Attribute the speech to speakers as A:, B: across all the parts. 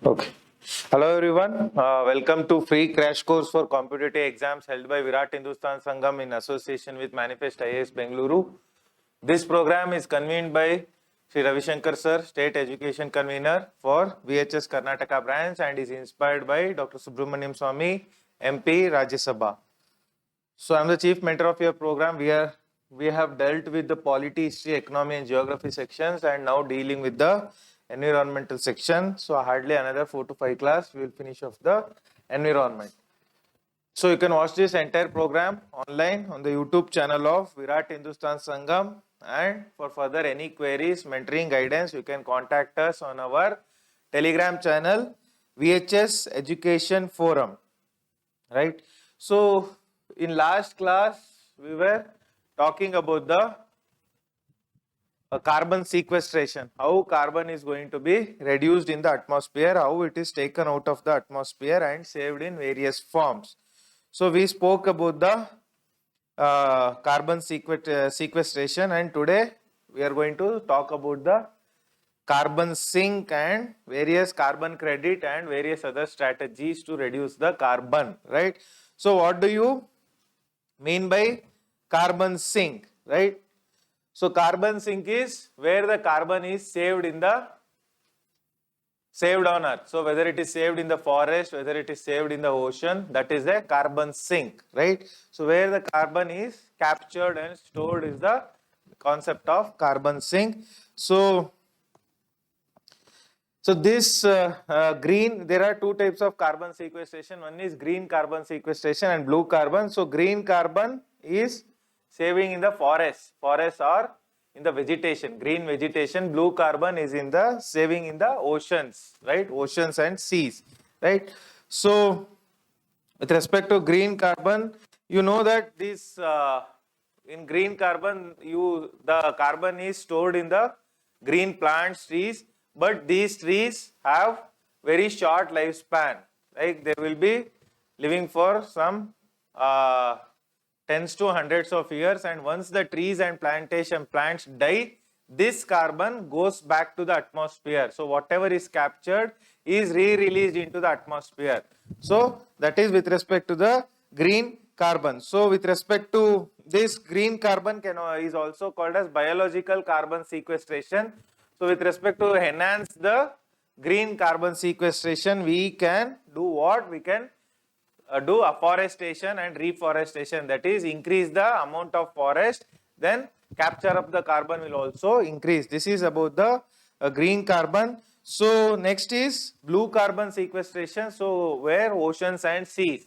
A: Okay. Hello everyone. Welcome to free crash course for competitive exams held by VIRAT Hindustan Sangham in association with Manifest IAS Bengaluru. This program is convened by Sri Ravishankar sir, State Education Convener for VHS Karnataka branch, and is inspired by Dr. SUBRAMANIan SWAMY, MP, Rajya Sabha. So I am the chief mentor of your program. We have dealt with the polity, history, economy and geography sections, and now dealing with the environmental section. So hardly another 4 to 5 class we will finish off the environment. So you can watch this entire program online on the YouTube channel of VIRAT Hindustan Sangham, and for further any queries, mentoring guidance, you can contact us on our Telegram channel VHS Education Forum. Right. So in last class we were talking about the carbon sequestration, how carbon is going to be reduced in the atmosphere, how it is taken out of the atmosphere and saved in various forms. So we spoke about the carbon sequestration, and today we are going to talk about the carbon sink and various carbon credit and various other strategies to reduce the carbon, right? So what do you mean by carbon sink, right? So carbon sink is where the carbon is saved on earth. So whether it is saved in the forest, whether it is saved in the ocean, that is a carbon sink, right? So where the carbon is captured and stored is the concept of carbon sink. So this green, there are two types of carbon sequestration. One is green carbon sequestration and blue carbon. So green carbon is saving in the forests or in the vegetation, green vegetation. Blue carbon is in the saving in the oceans, right? Oceans and seas, right? So with respect to green carbon, you know that this in green carbon, the carbon is stored in the green plants, trees, but these trees have very short lifespan. Like they will be living for some tens to hundreds of years, and once the trees and plantation plants die, this carbon goes back to the atmosphere. So whatever is captured is re-released into the atmosphere. So that is with respect to the green carbon. So with respect to this green carbon is also called as biological carbon sequestration. So with respect to enhance the green carbon sequestration, we can do what? We can do afforestation and reforestation, that is increase the amount of forest, then capture of the carbon will also increase. This is about the green carbon. So next is blue carbon sequestration. So where oceans and seas,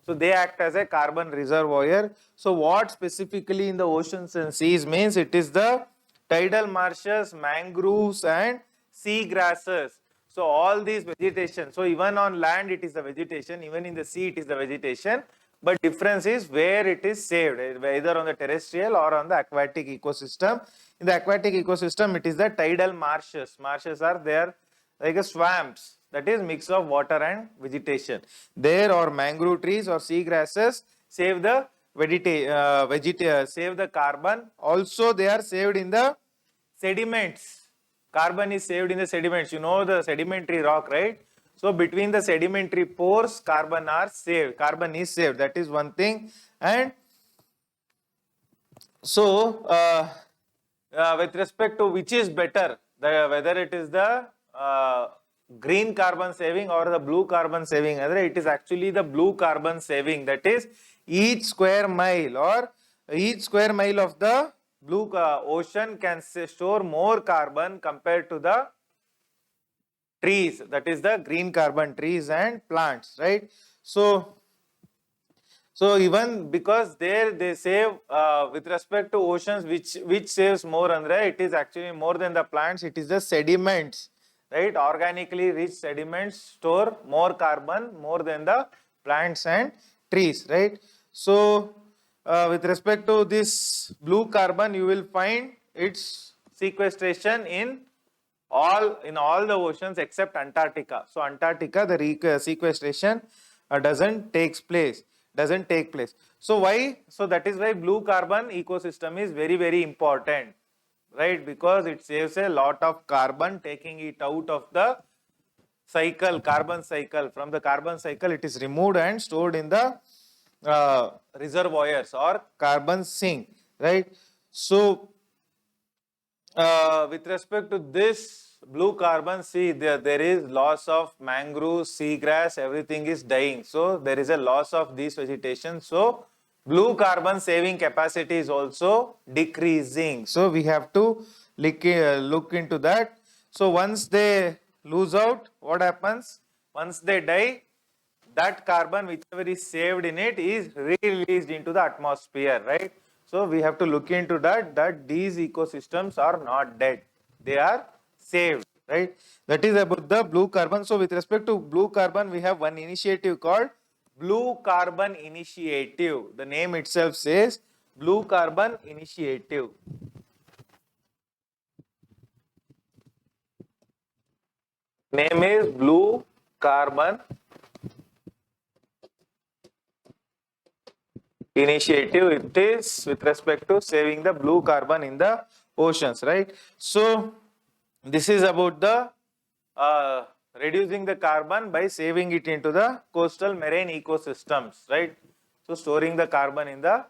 A: so they act as a carbon reservoir. So what specifically in the oceans and seas means? It is the tidal marshes, mangroves and sea grasses. So all these vegetation, so even on land it is the vegetation, even in the sea it is the vegetation, but difference is where it is saved, either on the terrestrial or on the aquatic ecosystem. In the aquatic ecosystem it is the tidal marshes. Marshes are there like a swamps, that is mix of water and vegetation. There, or mangrove trees or sea grasses save the save the carbon. Also they are saved in the sediments. Carbon is saved in the sediments. You know the sedimentary rock, right? So between the sedimentary pores, carbon is saved. That is one thing. And so with respect to which is better, whether it is the green carbon saving or the blue carbon saving, it is actually the blue carbon saving. That is each square mile of the blue ocean can store more carbon compared to the trees, that is the green carbon, trees and plants, right? So even because there they save with respect to oceans, which saves more, it is actually more than the plants, it is the sediments, right? Organically rich sediments store more carbon more than the plants and trees, right? So with respect to this blue carbon, you will find its sequestration in all the oceans except Antarctica. So Antarctica, the sequestration doesn't take place. So why? So that is why blue carbon ecosystem is very, very important, right? Because it saves a lot of carbon, taking it out of the cycle, carbon cycle. From the carbon cycle, it is removed and stored in the reservoirs or carbon sink, right? So, with respect to this blue carbon, see there is loss of mangroves, seagrass, everything is dying. So there is a loss of these vegetation. So blue carbon saving capacity is also decreasing. So we have to look into that. So once they lose out, what happens? Once they die, that carbon whichever is saved in it is released into the atmosphere, right? So we have to look into that these ecosystems are not dead, they are saved, right? That is about the blue carbon. So with respect to blue carbon, we have one initiative called Blue Carbon Initiative. The name itself says Blue Carbon Initiative. Name is Blue Carbon Initiative. It is with respect to saving the blue carbon in the oceans, right? So this is about the reducing the carbon by saving it into the coastal marine ecosystems, right? So storing the carbon in the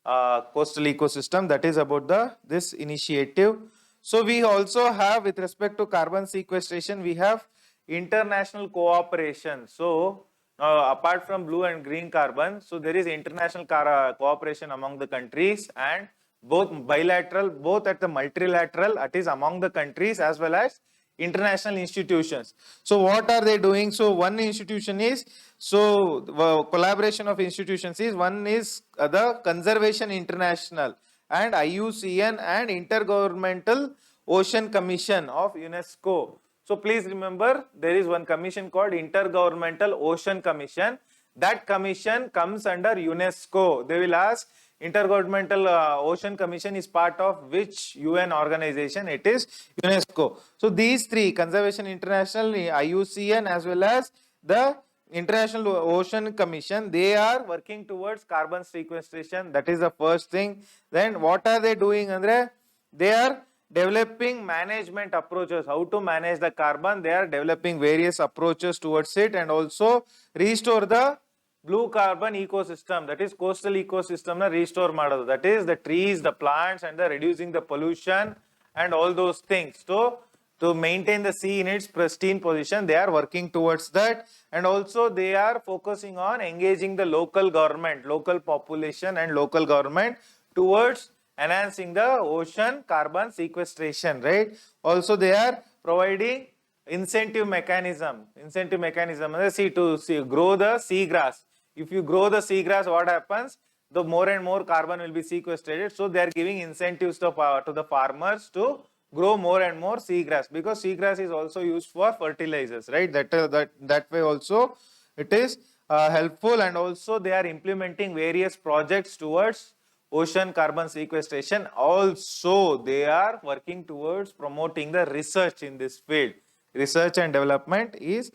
A: coastal ecosystem, that is about this initiative. So we also have, with respect to carbon sequestration, we have international cooperation. So apart from blue and green carbon, so there is international cooperation among the countries, and both bilateral, both at the multilateral, that is among the countries, as well as international institutions. So what are they doing? So one institution is, collaboration of institutions is, one is the Conservation International and IUCN and Intergovernmental Ocean Commission of UNESCO. So please remember, there is one commission called Intergovernmental Ocean Commission. That commission comes under UNESCO. They will ask, Intergovernmental Ocean Commission is part of which UN organization? It is UNESCO. So these three, Conservation International, IUCN, as well as the International Ocean Commission, they are working towards carbon sequestration. That is the first thing. Then what are they doing, Andre? They are developing management approaches, how to manage the carbon. They are developing various approaches towards it, and also restore the blue carbon ecosystem, that is coastal ecosystem na restore ಮಾಡೋದು, that is the trees, the plants, and the reducing the pollution and all those things. So to maintain the sea in its pristine position, they are working towards that, and also they are focusing on engaging the local government, local population and local government towards enhancing the ocean carbon sequestration, right? Also they are providing incentive mechanism, to grow the seagrass. If you grow the seagrass, what happens? The more and more carbon will be sequestrated. So they are giving incentives to the farmers to grow more and more seagrass, because seagrass is also used for fertilizers, right? That way also it is helpful, and also they are implementing various projects towards ocean carbon sequestration. Also they are working towards promoting the research in this field. Research and development is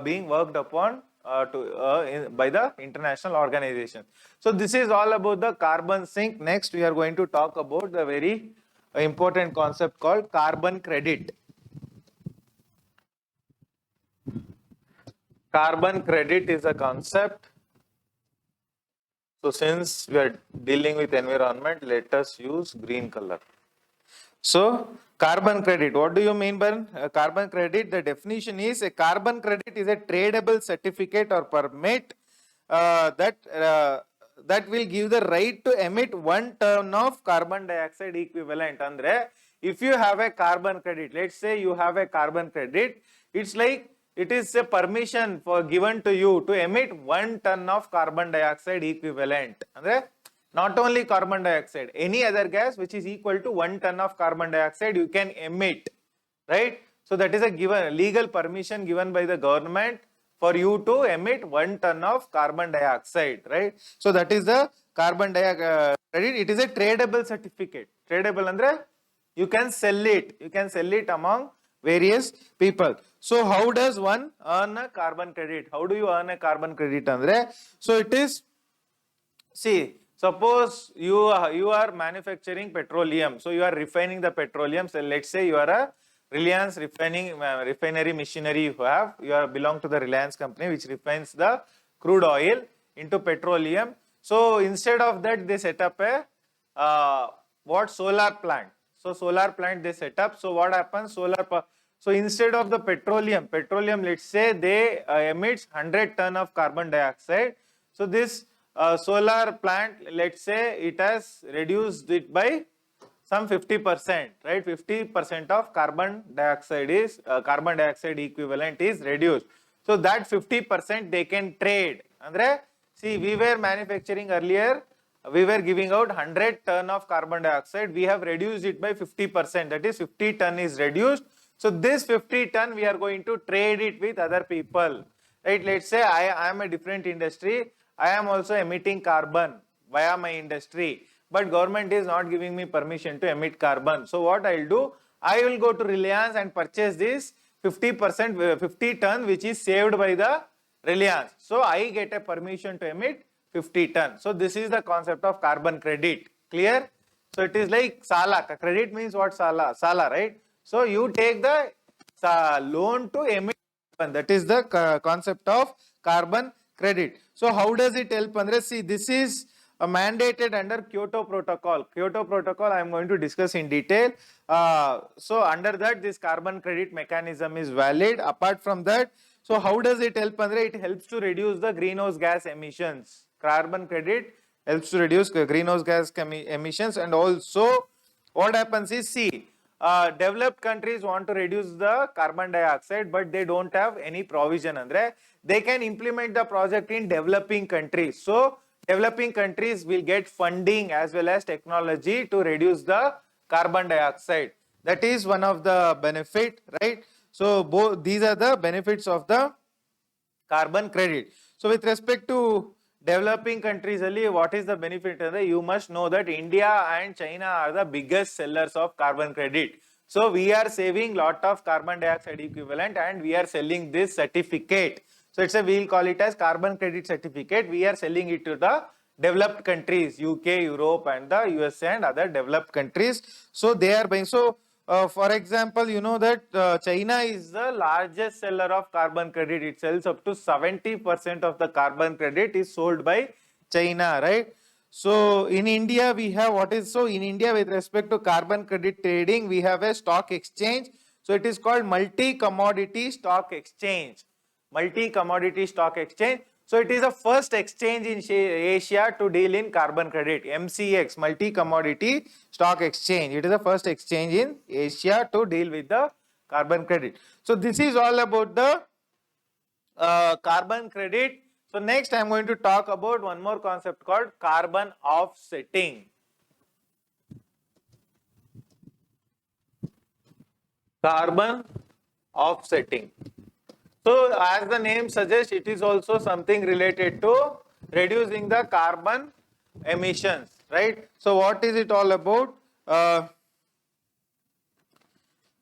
A: being worked upon by the international organization. So this is all about the carbon sink. Next we are going to talk about the very important concept called carbon credit. Carbon credit is a concept. So since we are dealing with environment, let us use green color. So carbon credit, what do you mean by carbon credit? The definition is, a carbon credit is a tradable certificate or permit that will give the right to emit 1 ton of carbon dioxide equivalent. Andre, if you have a carbon credit, let's say you have a carbon credit, it's like it is a permission for given to you to emit 1 ton of carbon dioxide equivalent. Andre, not only carbon dioxide, any other gas which is equal to 1 ton of carbon dioxide you can emit, right? So that is a given legal permission given by the government for you to emit 1 ton of carbon dioxide, right? So that is the carbon dioxide credit. It is a tradable certificate. Tradable andre, you can sell it among various people. So how does one earn a carbon credit? How do you earn a carbon credit, andre? So it is, see, suppose you are manufacturing petroleum, so you are refining the petroleum. So let's say you are Reliance refinery machinery you have, belong to the Reliance company which refines the crude oil into petroleum. So instead of that they set up a solar plant. So solar plant they set up. So what happens? So instead of the petroleum, let's say they emits 100 ton of carbon dioxide. So this solar plant, let's say it has reduced it by some 50%, right? 50% of carbon dioxide equivalent is reduced. So that 50% they can trade. Andre, see, we were manufacturing earlier, we were giving out 100 ton of carbon dioxide. We have reduced it by 50%. That is 50 ton is reduced. So this 50 ton we are going to trade it with other people, right? Let's say I am a different industry. I am also emitting carbon via my industry, but government is not giving me permission to emit carbon. So what I'll do, I will go to Reliance and purchase this 50%, 50 ton which is saved by the Reliance. So I get a permission to emit 50 ton. So this is the concept of carbon credit. Clear? So it is like Sala. Credit means what? Sala, right? So you take the loan to emit carbon. That is the concept of carbon credit. So how does it help? See, this is mandated under Kyoto Protocol. Kyoto Protocol I am going to discuss in detail. So under that this carbon credit mechanism is valid. Apart from that, so how does it help? It helps to reduce the greenhouse gas emissions. Carbon credit helps to reduce greenhouse gas emissions, and also what happens is, see, developed countries want to reduce the carbon dioxide, but they don't have any provision. Andre, they can implement the project in developing countries. So developing countries will get funding as well as technology to reduce the carbon dioxide. That is one of the benefit, right? So both these are the benefits of the carbon credit. So with respect to developing countries, what is the benefit? You must know that India and China are the biggest sellers of carbon credit. So we are saving lot of carbon dioxide equivalent and we are selling this certificate. So we'll call it as carbon credit certificate. We are selling it to the developed countries, UK, Europe and the USA and other developed countries. So they are buying. So for example, you know that China is the largest seller of carbon credit. It sells up to 70% of the carbon credit is sold by China, right? So in India, we have in India with respect to carbon credit trading, we have a stock exchange. So it is called multi-commodity stock exchange. Multi-commodity stock exchange. So it is the first exchange in Asia to deal in carbon credit. MCX, multi-commodity stock exchange. It is the first exchange in Asia to deal with the carbon credit. So this is all about the carbon credit. So next I am going to talk about one more concept called carbon offsetting. Carbon offsetting. So as the name suggests, it is also something related to reducing the carbon emissions, right? So what is it all about?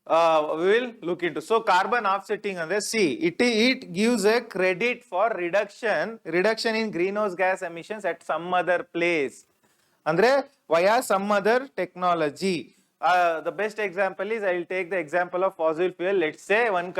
A: We will look into. So carbon offsetting, see, it gives a credit for reduction in greenhouse gas emissions at some other place, andre via some other technology. The best example is, I will take the example of fossil fuel. Let's say one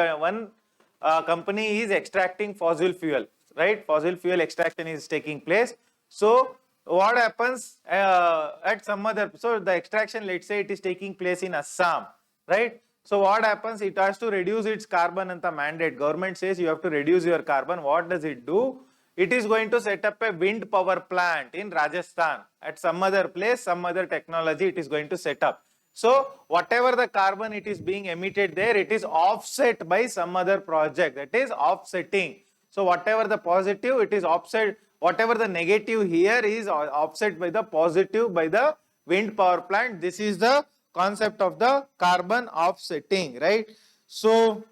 A: company is extracting fossil fuel, right? Fossil fuel extraction is taking place. So what happens at some other, so the extraction, let's say it is taking place in Assam, right? So what happens? It has to reduce its carbon and the mandate. Government says you have to reduce your carbon. What does it do? It is going to set up a wind power plant in Rajasthan. At some other place, some other technology it is going to set up. So whatever the carbon it is being emitted there, it is offset by some other project. That is offsetting. So whatever the positive, it is offset. Whatever the negative here is offset by the positive by the wind power plant. This is the concept of the carbon offsetting, right? So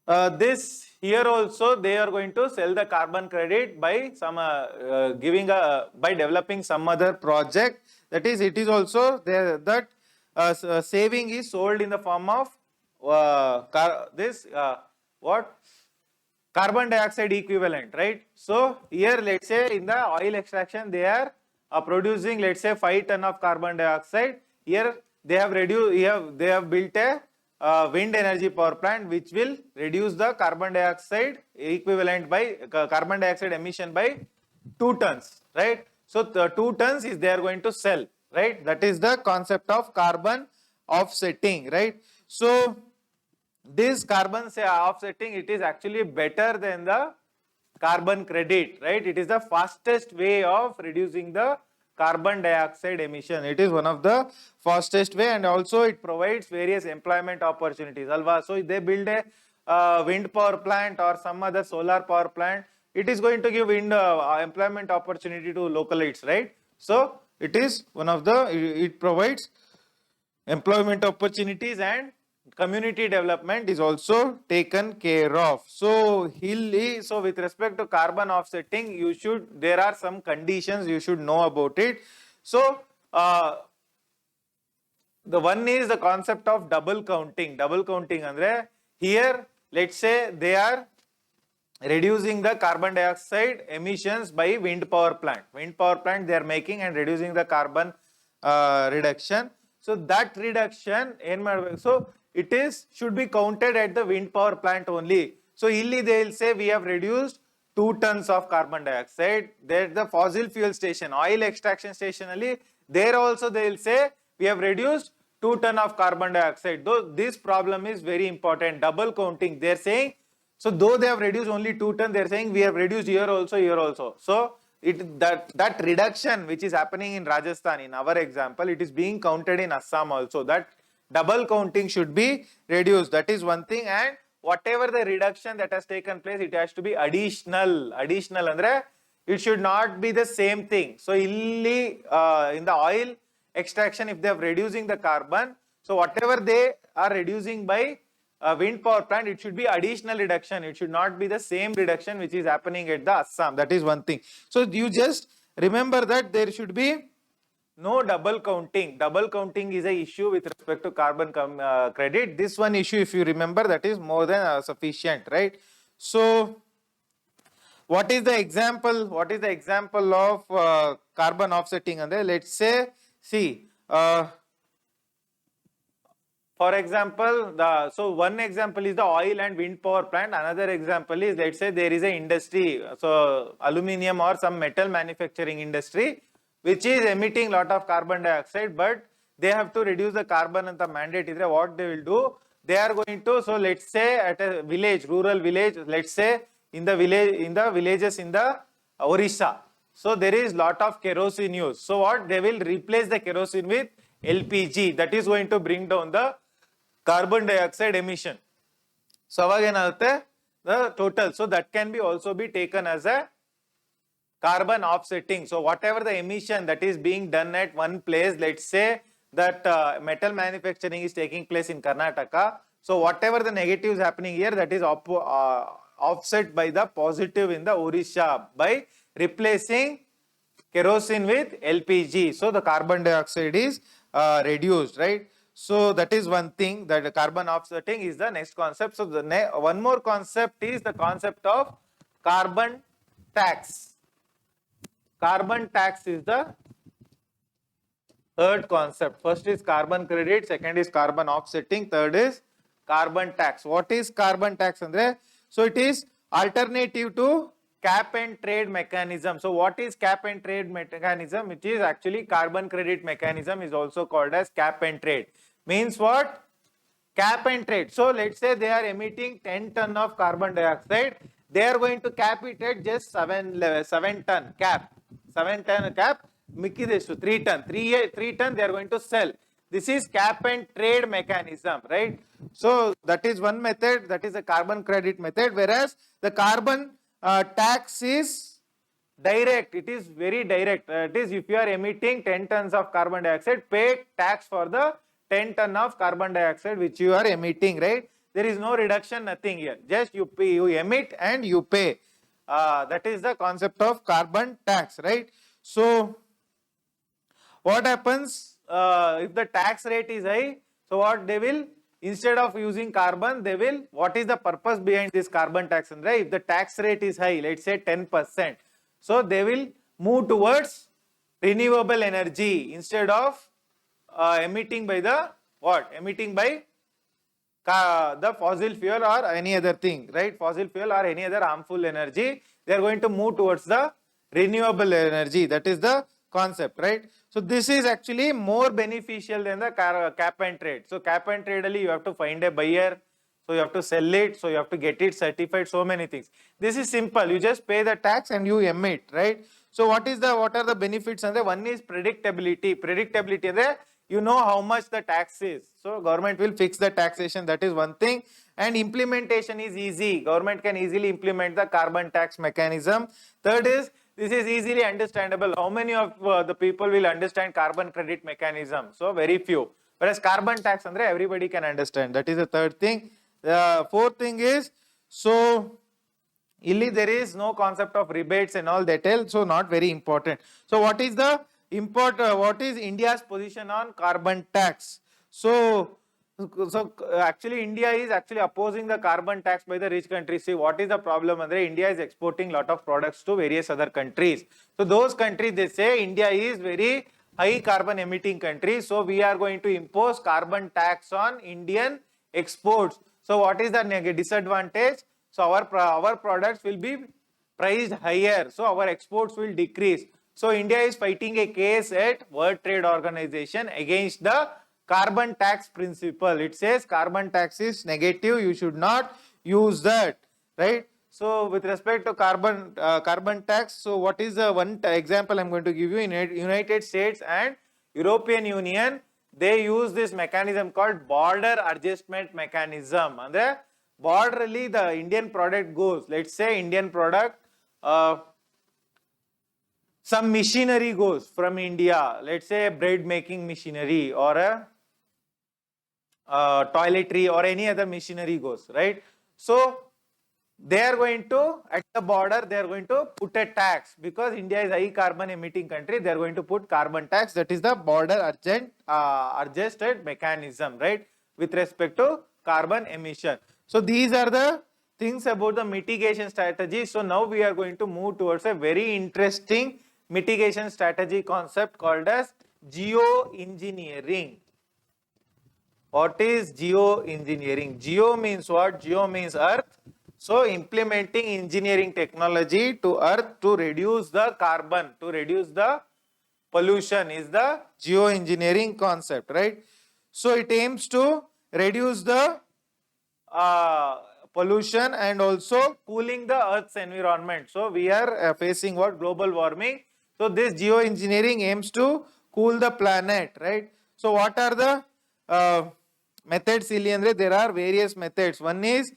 A: this here also they are going to sell the carbon credit by some by developing some other project. That is, it is also there that saving is sold in the form of carbon dioxide equivalent, right? So here let's say in the oil extraction they are producing, let's say 5 ton of carbon dioxide. Here they have reduced, they have built a wind energy power plant which will reduce the carbon dioxide equivalent by carbon dioxide emission by 2 tons, right? So the 2 tons is they are going to sell, right? That is the concept of carbon offsetting, right? So this carbon offsetting, it is actually better than the carbon credit, right? It is the fastest way of reducing the carbon dioxide emission. It is one of the fastest way, and also it provides various employment opportunities. Alva, so if they build a wind power plant or some other solar power plant, it is going to give employment opportunity to localites, right? So it is one of the, it provides employment opportunities, and community development is also taken care of. So so with respect to carbon offsetting, there are some conditions you should know about it. So the one is the concept of double counting. Double counting andre, here let's say they are reducing the carbon dioxide emissions by wind power plant. Wind power plant they are making and reducing the carbon reduction. So that reduction, so it should be counted at the wind power plant only. So illi they will say we have reduced 2 tons of carbon dioxide. There the fossil fuel station, oil extraction station ali, there also they will say we have reduced 2 tons of carbon dioxide. Though this problem is very important, double counting. They are saying, so though they have reduced only 2 tons, they are saying we have reduced here also, here also. So that reduction which is happening in Rajasthan, in our example, it is being counted in Assam also. That double counting should be reduced. That is one thing. And whatever the reduction that has taken place, it has to be additional. Additional andre, it should not be the same thing. So illi in the oil extraction, if they are reducing the carbon, so whatever they are reducing by wind power plant, it should be additional reduction. It should not be the same reduction which is happening at the Assam. That is one thing. So you just remember that there should be no double counting. Double counting is a issue with respect to carbon credit. This one issue, if you remember, that is more than sufficient, right? So what is the example? What is the example of carbon offsetting? And let's say, see, for example, so one example is the oil and wind power plant. Another example is, let's say there is a industry, so aluminium or some metal manufacturing industry, which is emitting lot of carbon dioxide, but they have to reduce the carbon and the mandate. What they will do, they are going to, so let's say at a village, rural village, let's say in the villages in the Orissa. So there is lot of kerosene use. So what, they will replace the kerosene with LPG. That is going to bring down the carbon dioxide emission. So again, the total, so that can be also be taken as a carbon offsetting. So whatever the emission that is being done at one place, let's say that metal manufacturing is taking place in Karnataka. So whatever the negatives happening here, that is offset by the positive in the Orissa by replacing kerosene with LPG. So the carbon dioxide is reduced, right? So that is one thing, that the carbon offsetting is the next concept. So the one more concept is the concept of carbon tax. Carbon tax is the third concept. First is carbon credit, second is carbon offsetting, third is carbon tax. What is carbon tax, Andre? So it is alternative to cap and trade mechanism. So what is cap and trade mechanism? It is actually carbon credit mechanism is also called as cap and trade. Means what? Cap and trade. So let's say they are emitting 10 ton of carbon dioxide. They are going to cap it at just 7 ton cap. 7 ton cap. Mikki this to 3 ton. 3 ton they are going to sell. This is cap and trade mechanism, right? So that is one method. That is a carbon credit method. Whereas the carbon tax is direct. It is very direct. It is if you are emitting 10 tons of carbon dioxide, pay tax for the 10 ton of carbon dioxide which you are emitting, right? There is no reduction, nothing here. Just you pay, you emit and you pay. That is the concept of carbon tax, right? So what happens if the tax rate is high? So what they will, instead of using carbon, they will, what is the purpose behind this carbon tax? Right? If the tax rate is high, let's say 10%, so they will move towards renewable energy instead of emitting by the what? Emitting by the fossil fuel or any other thing, right? Fossil fuel or any other harmful energy, they are going to move towards the renewable energy. That is the concept, right? So this is actually more beneficial than the cap and trade. So cap and trade only you have to find a buyer, so you have to sell it, so you have to get it certified, so many things. This is simple. You just pay the tax and you emit, right? So what are the benefits? And one is predictability. Predictability, you know how much the tax is. So government will fix the taxation. That is one thing. And implementation is easy. Government can easily implement the carbon tax mechanism. Third is, this is easily understandable. How many of the people will understand carbon credit mechanism? So very few. Whereas carbon tax, everybody can understand. That is the third thing. The fourth thing is, so illy there is no concept of rebates and all that else, so not very important. So what is the what is India's position on carbon tax? So actually India is actually opposing the carbon tax by the rich countries. See, what is the problem? India is exporting lot of products to various other countries. So those countries, they say India is very high carbon emitting country, so we are going to impose carbon tax on Indian exports. So what is the disadvantage? So our products will be priced higher, so our exports will decrease. So India is fighting a case at World Trade Organization against the carbon tax principle. It says carbon tax is negative, you should not use that, right? So with respect to carbon tax, so what is the one example I'm going to give you? In United States and European Union, they use this mechanism called border adjustment mechanism. And the borderly the Indian product goes, let's say Indian product, some machinery goes from India, let's say a bread making machinery or a toiletry or any other machinery goes, right? So they are going to, at the border, they are going to put a tax because India is a high carbon emitting country. They are going to put carbon tax. That is the border adjusted mechanism, right? With respect to carbon emission. So these are the things about the mitigation strategy. So now we are going to move towards a very interesting mitigation strategy concept called as geoengineering. What is geoengineering? Geo means what? Geo means earth. So implementing engineering technology to earth to reduce the carbon, to reduce the pollution is the geoengineering concept, right? So it aims to reduce the pollution and also cooling the earth's environment. So we are facing what? Global warming. So this geoengineering aims to cool the planet, right? So what are the methods? There are various methods. One is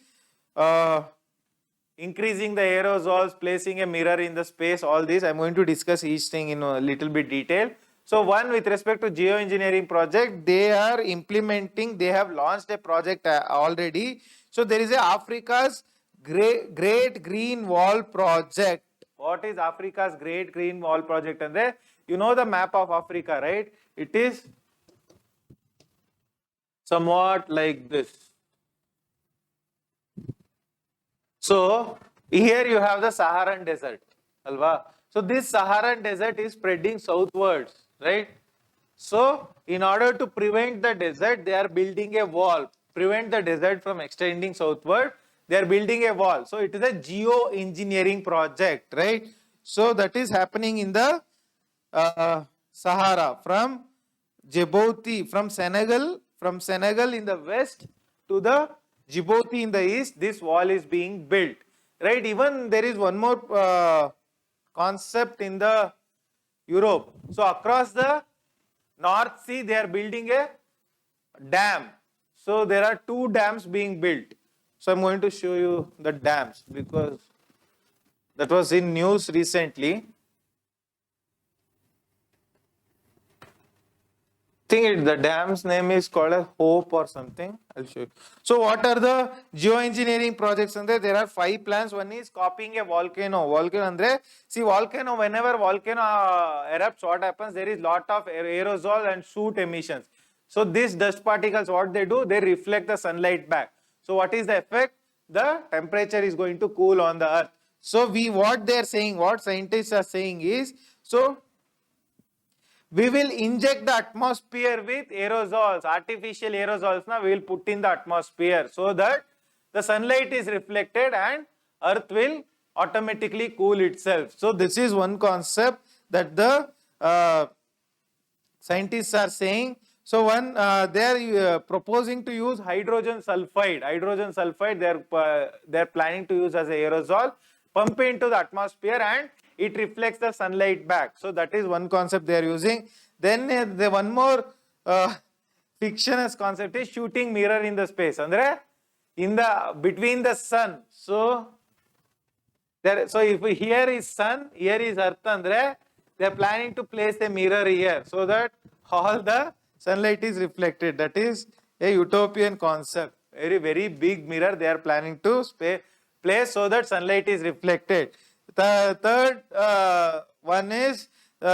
A: increasing the aerosols, placing a mirror in the space, all this. I'm going to discuss each thing in a little bit detail. So one, with respect to geoengineering project, they are implementing, they have launched a project already. So there is a Africa's Great Green Wall project. What is Africa's Great Green Wall project? And there, you know the map of Africa, right? It is somewhat like this. So here you have the Saharan desert, alva. So this Saharan desert is spreading southwards, right? So in order to prevent the desert, they are building a wall. Prevent the desert from extending southward, they are building a wall. So it is a geoengineering project, right? So that is happening in the Sahara, from Djibouti, from Senegal in the west to the Djibouti in the east. This wall is being built, right? Even there is one more concept in the Europe. So across the North Sea, they are building a dam. So there are 2 dams being built. So I'm going to show you the dams because that was in news recently. I think the dam's name is called a Hope or something. I'll show you. So what are the geoengineering projects? There are 5 plans. One is copying a volcano. Volcano, whenever volcano erupts, what happens? There is lot of aerosol and soot emissions. So these dust particles, what they do? They reflect the sunlight back. So what is the effect? The temperature is going to cool on the earth. So what they are saying, what scientists are saying is, so we will inject the atmosphere with aerosols, artificial aerosols. Now we will put in the atmosphere so that the sunlight is reflected and earth will automatically cool itself. So this is one concept that the scientists are saying. So one, they are proposing to use hydrogen sulfide. Hydrogen sulfide they are planning to use as a aerosol, pump into the atmosphere and it reflects the sunlight back. So that is one concept they are using. Then the one more fictitious concept is shooting mirror in the space. Andre in the between the sun. So there, so if here is sun, here is earth, andre they are planning to place a mirror here so that all the sunlight is reflected. That is a utopian concept. Very big mirror they are planning to place so that sunlight is reflected. The third one is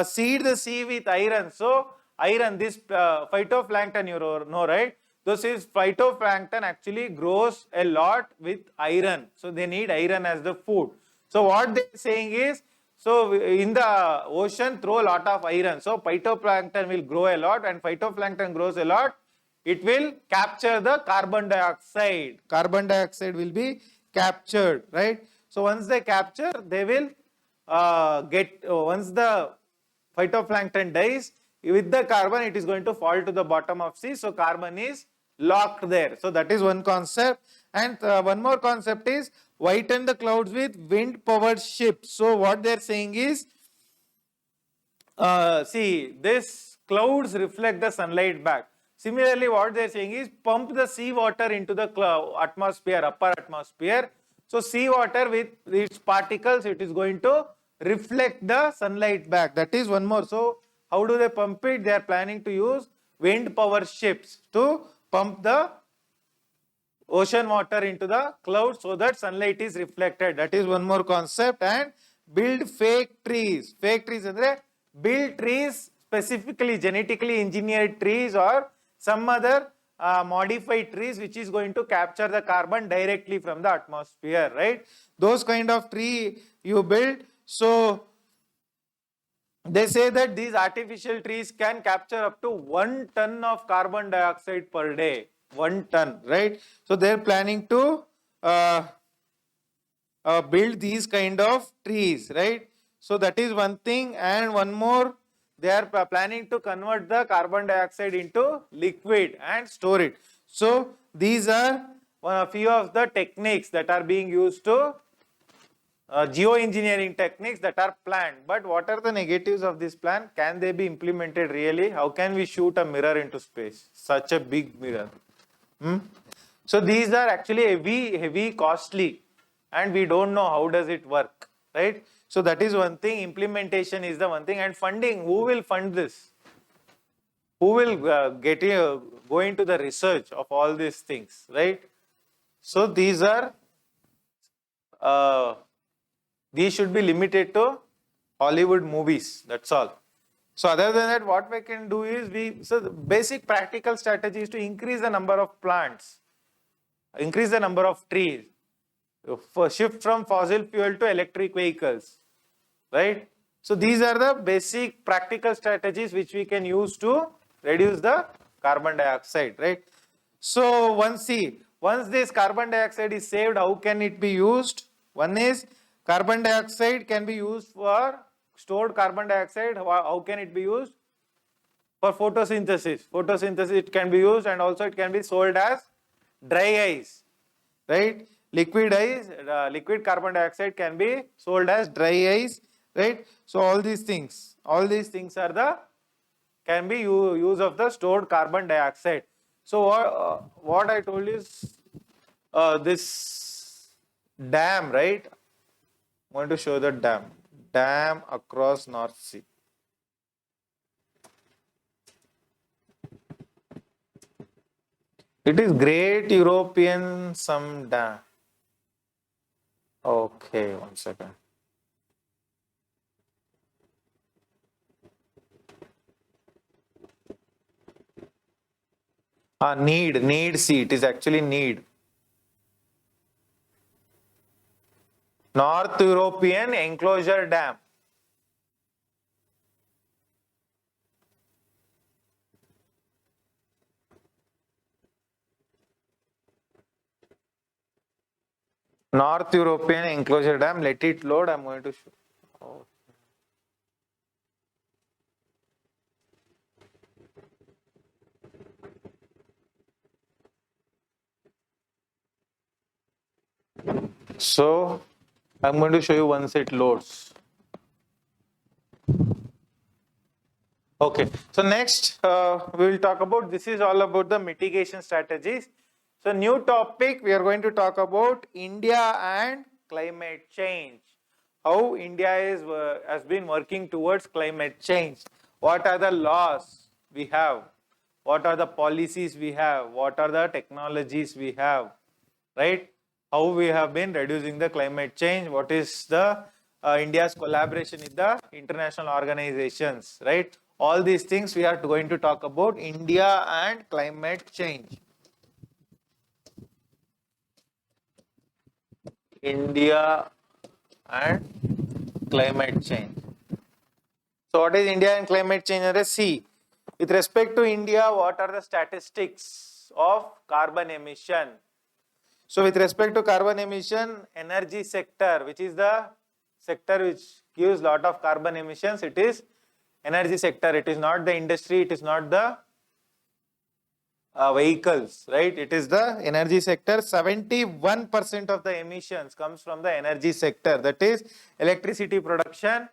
A: seed the sea with iron. So iron, this phytoplankton, you know, right? This is phytoplankton actually grows a lot with iron. So they need iron as the food. So what they are saying is, so in the ocean throw a lot of iron. So phytoplankton will grow a lot, and phytoplankton grows a lot. It will capture the carbon dioxide. Carbon dioxide will be captured, right? So once they capture, they will once the phytoplankton dies, with the carbon it is going to fall to the bottom of sea. So carbon is locked there. So that is one concept. And one more concept is whiten the clouds with wind powered ships. So what they are saying is, see, this clouds reflect the sunlight back. Similarly, what they are saying is pump the sea water into the atmosphere, upper atmosphere. So sea water with its particles, it is going to reflect the sunlight back. That is one more. So how do they pump it? They are planning to use wind power ships to pump the ocean water into the clouds so that sunlight is reflected. That is one more concept. And build fake trees. Fake trees andre build trees, specifically genetically engineered trees or some other modified trees which is going to capture the carbon directly from the atmosphere, right? Those kind of tree you build. So they say that these artificial trees can capture up to 1 ton of carbon dioxide per day. 1 ton, right? So they are planning to build these kind of trees, right? So that is one thing. And one more, they are planning to convert the carbon dioxide into liquid and store it. So these are a few of the techniques that are being used to geoengineering techniques that are planned. But what are the negatives of this plan? Can they be implemented really? How can we shoot a mirror into space? Such a big mirror. So these are actually heavy, costly, and we don't know how does it work, right? So that is one thing. Implementation is the one thing, and funding. Who will fund this? Who will go into the research of all these things, right? So these are these should be limited to Hollywood movies. That's all. So other than that, what we can do is so the basic practical strategy is to increase the number of plants, increase the number of trees, shift from fossil fuel to electric vehicles, right? So these are the basic practical strategies which we can use to reduce the carbon dioxide, right? So once this carbon dioxide is saved, how can it be used? One is carbon dioxide can be used for stored carbon dioxide. How can it be used? For photosynthesis. Photosynthesis it can be used, and also it can be sold as dry ice, right? Liquid ice, liquid carbon dioxide can be sold as dry ice, right? So all these things are the can be use of the stored carbon dioxide. So what I told is this dam, right? I'm going to show the dam across North Sea. It is Great European some dam. Okay, 1 second. Need sea. It is actually need. North European Enclosure Dam. North European enclosure dam, let it load. I'm going to show. Oh. So I'm going to show you once it loads. Okay, so next we will talk about, this is all about the mitigation strategies. So new topic, we are going to talk about India and climate change. How India has been working towards climate change. What are the laws we have? What are the policies we have? What are the technologies we have? Right? How we have been reducing the climate change? What is the India's collaboration with the international organizations? Right? All these things we are going to talk about India and climate change. India and climate change. So what is India and climate change? See, with respect to India, what are the statistics of carbon emission? So with respect to carbon emission, energy sector, which is the sector which gives lot of carbon emissions, it is energy sector. It is not the industry, it is not the vehicles, right? It is the energy sector. 71% of the emissions comes from the energy sector. That is electricity production,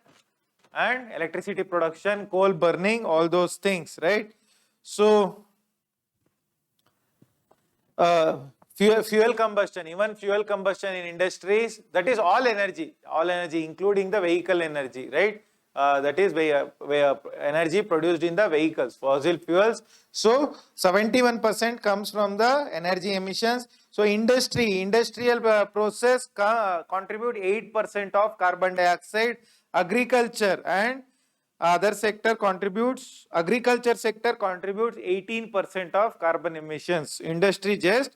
A: coal burning, all those things, right? So fuel combustion, even fuel combustion in industries, that is all energy, including the vehicle energy, right? That is energy produced in the vehicles, fossil fuels. So 71% comes from the energy emissions. So industrial process contribute 8% of carbon dioxide. Agriculture and other sector contributes, agriculture sector contributes 18% of carbon emissions. Industry just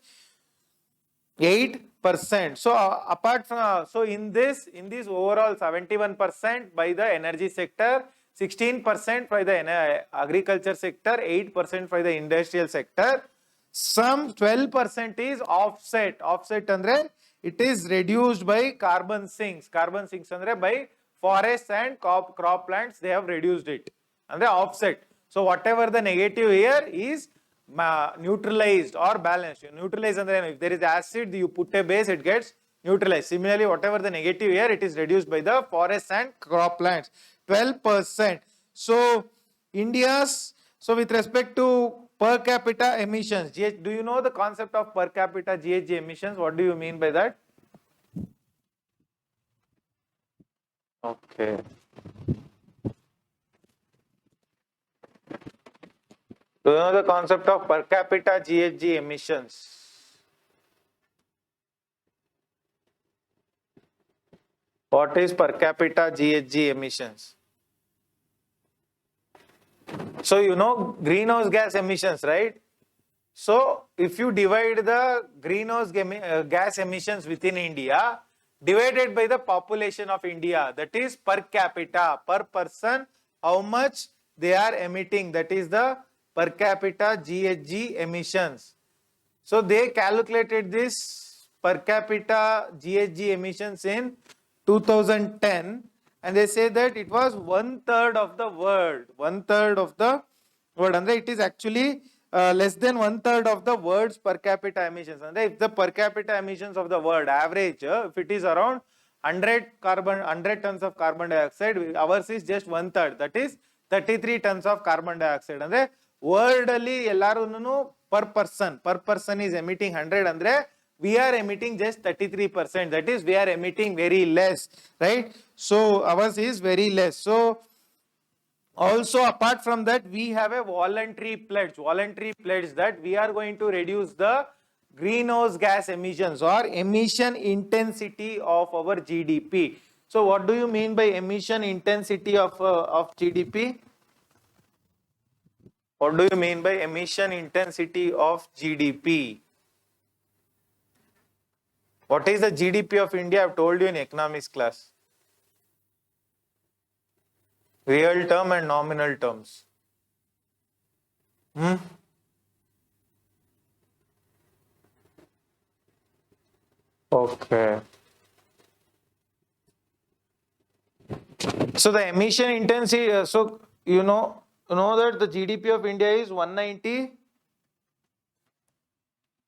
A: 8%. So apart from, so in this overall 71% by the energy sector, 16% by the agriculture sector, 8% by the industrial sector. Some 12% is offset. Offset andre it is reduced by carbon sinks. Carbon sinks andre by forests and crop plants, they have reduced it. And they offset. So whatever the negative here is neutralized or balanced. You neutralize, and then if there is acid, you put a base, it gets neutralized. Similarly, whatever the negative here, it is reduced by the forests and crop plants. 12%. So India's, so with respect to per capita emissions, do you know the concept of per capita GHG emissions? What do you mean by that? Okay. Do you know the concept of per capita GHG emissions? What is per capita GHG emissions? So you know greenhouse gas emissions, right? So if you divide the greenhouse gas emissions within India divided by the population of India, that is per capita, per person, how much they are emitting, that is the per capita GHG emissions. So they calculated this per capita GHG emissions in 2010, and they say that it was 1/3 of the world. 1/3 of the world, and it is actually less than 1/3 of the world's per capita emissions. And if the per capita emissions of the world average, if it is around 100 tons of carbon dioxide, ours is just 1/3. That is 33 tons of carbon dioxide. And worldly ellarunu per person is emitting 100, andre we are emitting just 33%. That is, we are emitting very less, right? So ours is very less. So also apart from that, we have a voluntary pledge that we are going to reduce the greenhouse gas emissions or emission intensity of our GDP. So what do you mean by emission intensity of GDP? What do you mean by emission intensity of GDP? What is the GDP of India? I have told you in economics class. Real term and nominal terms. Okay. So the emission intensity, so you know that the GDP of India is 190,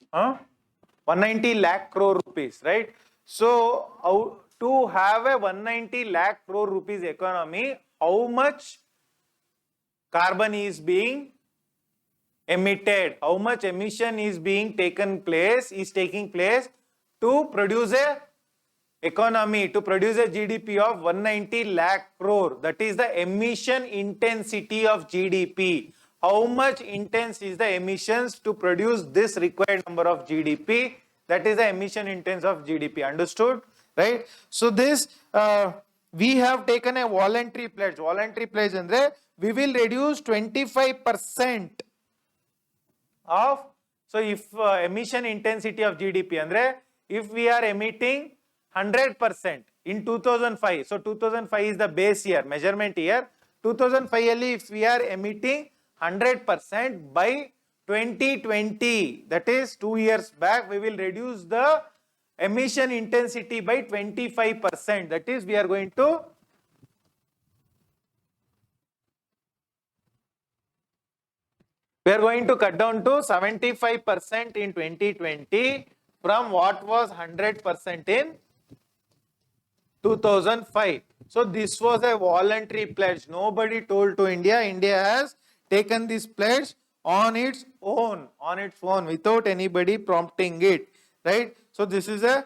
A: 190 lakh crore rupees, right? So to have a 190 lakh crore rupees economy, how much carbon is being emitted, how much emission is taking place to produce a economy, to produce a GDP of 190 lakh crore. That is the emission intensity of GDP. How much intense is the emissions to produce this required number of GDP? That is the emission intense of GDP. Understood? Right? So this we have taken a voluntary pledge. Voluntary pledge andre we will reduce 25% of, so if emission intensity of GDP andre, if we are emitting 100% in 2005, so 2005 is the base year, measurement year. 2005 alli if we are emitting 100% by 2020, that is 2 years back, we will reduce the emission intensity by 25%. That is, we are going to cut down to 75% in 2020 from what was 100% in 2005. So this was a voluntary pledge. Nobody told to India. India has taken this pledge on its own, without anybody prompting it, right? So this is a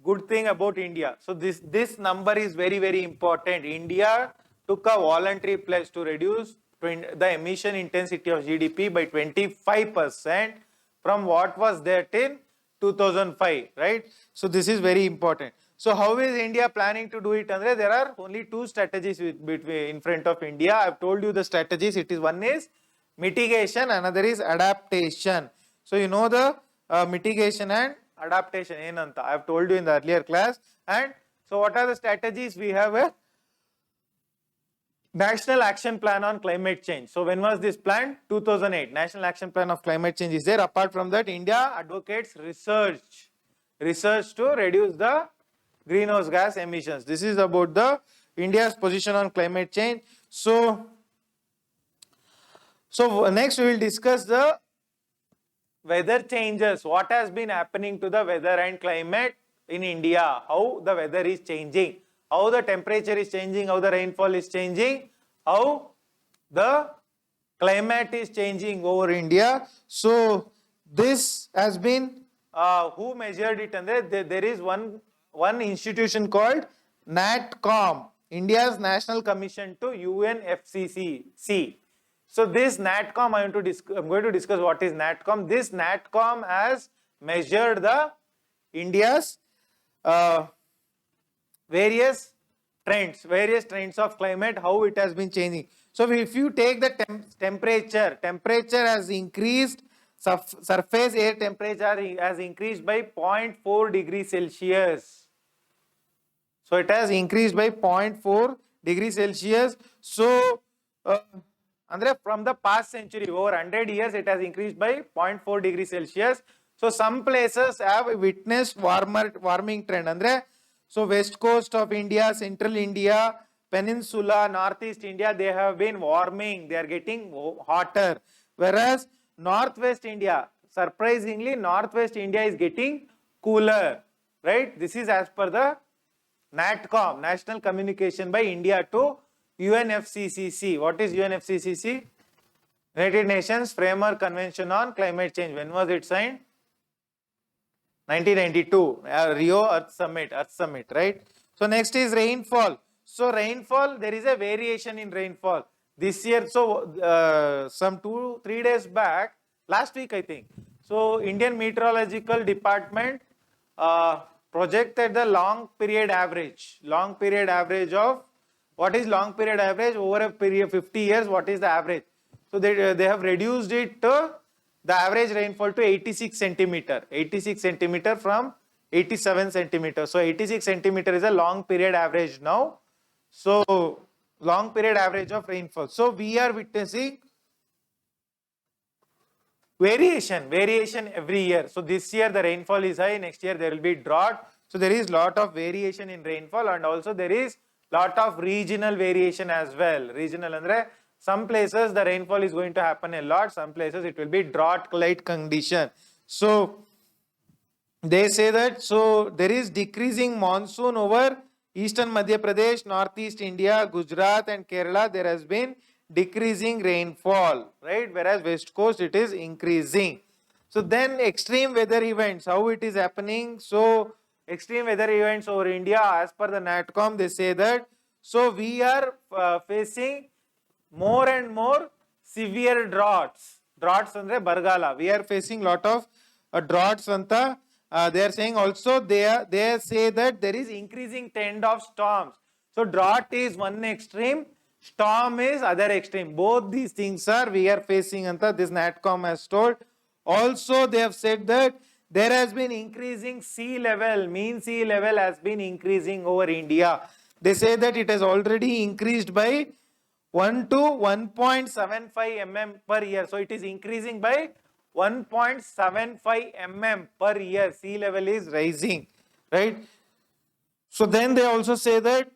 A: good thing about India. So this number is very, very important. India took a voluntary pledge to reduce the emission intensity of GDP by 25% from what was there till 2005, right? So this is very important. So how is India planning to do it, Andre? There are only two strategies in front of India. I've told you the strategies. It is, one is mitigation, another is adaptation. So you know the mitigation and adaptation enanta I've told you in the earlier class. And so what are the strategies? We have a National Action Plan on Climate Change. So when was this planned? 2008. National Action Plan of Climate Change is there. Apart from that, India advocates research to reduce the greenhouse gas emissions. This is about the India's position on climate change. So next we will discuss the weather changes. What has been happening to the weather and climate in India? How the weather is changing? How the temperature is changing? How the rainfall is changing? How the climate is changing over India? So this has been who measured it? And there is one institution called NATCOM, India's National Commission to UNFCCC. So this NATCOM, I'm going to discuss what is NATCOM. This NATCOM has measured the India's various trends of climate, how it has been changing. So if you take the temperature has increased, surface air temperature has increased by 0.4 degrees Celsius. So it has increased by 0.4 degrees Celsius. So Andre, from the past century, over 100 years, it has increased by 0.4 degrees Celsius. So some places have witnessed warming trend. Andre, so west coast of India, central India, peninsula, northeast India, they have been warming. They are getting hotter. Whereas northwest India, surprisingly, northwest India is getting cooler. Right? This is as per the NATCOM, National Communication by India to UNFCCC. What is UNFCCC? United Nations Framework Convention on Climate Change. When was it signed? 1992. Rio Earth Summit, right? So next is rainfall. So rainfall, there is a variation in rainfall. This year, so some 2-3 days back, last week I think. So Indian Meteorological Department projected the long period average of, what is long period average? Over a period of 50 years, what is the average? So they have reduced it to the average rainfall to 86 centimeter from 87 centimeters. So 86 centimeter is a long period average now. So long period average of rainfall. So we are witnessing variation every year. So this year the rainfall is high, next year there will be drought. So there is lot of variation in rainfall, and also there is lot of regional variation as well. Regional andre some places the rainfall is going to happen a lot, some places it will be drought-like condition. So they say that, so there is decreasing monsoon over eastern Madhya Pradesh, northeast India, Gujarat and Kerala. There has been decreasing rainfall, right? Whereas west coast it is increasing. So then extreme weather events, how it is happening? So extreme weather events over India, as per the NATCOM, they say that, so we are facing more and more severe droughts. Droughts andre bargala. We are facing lot of droughts anta. They are saying also they say that there is increasing trend of storms. So drought is one extreme, storm is other extreme. Both these things are we are facing anta. This NATCOM has told. Also they have said that there has been increasing sea level, mean sea level has been increasing over India. They say that it has already increased by 1 to 1.75 mm per year. So it is increasing by 1.75 mm per year. Sea level is rising, right? So then they also say that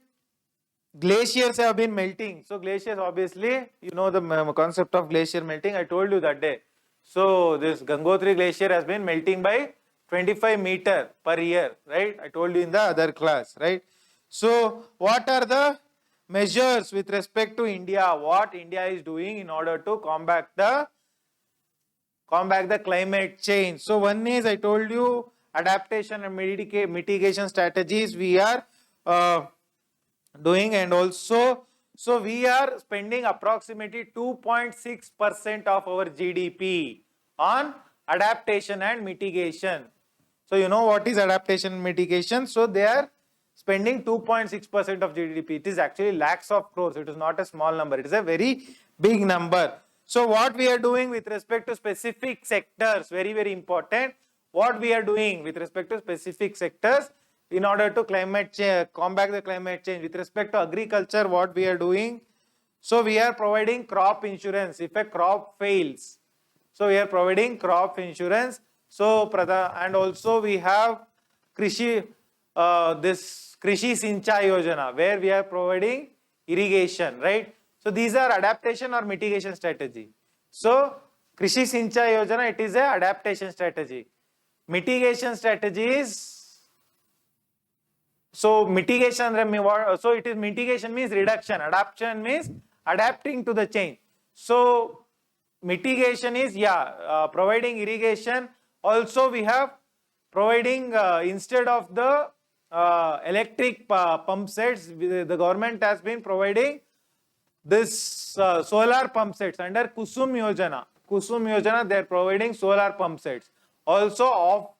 A: glaciers have been melting. So glaciers, obviously, you know the concept of glacier melting. I told you that day. So this Gangotri glacier has been melting by 25 meter per year, right? I told you in the other class, right? So what are the measures with respect to India? What India is doing in order to combat the climate change? So one is, I told you, adaptation and mitigation strategies we are doing, and also so we are spending approximately 2.6% of our GDP on adaptation and mitigation. So you know what is adaptation and mitigation? So they are spending 2.6% of GDP. It is actually lakhs of crores. It is not a small number. It is a very big number. So what we are doing with respect to specific sectors, very, very important. What we are doing with respect to specific sectors in order to combat the climate change. With respect to agriculture, what we are doing? So we are providing crop insurance if a crop fails. So we are providing crop insurance. So and also we have Krishi, this Krishi Sinchai Yojana, where we are providing irrigation, right? So these are adaptation or mitigation strategy. So Krishi Sinchai Yojana, it is a adaptation strategy. Mitigation strategies. So mitigation, so it is mitigation means reduction. Adaptation means adapting to the change. So mitigation is providing irrigation. Also we have providing instead of the electric pump sets, the government has been providing this solar pump sets under Kusum Yojana. Kusum Yojana, they are providing solar pump sets. Also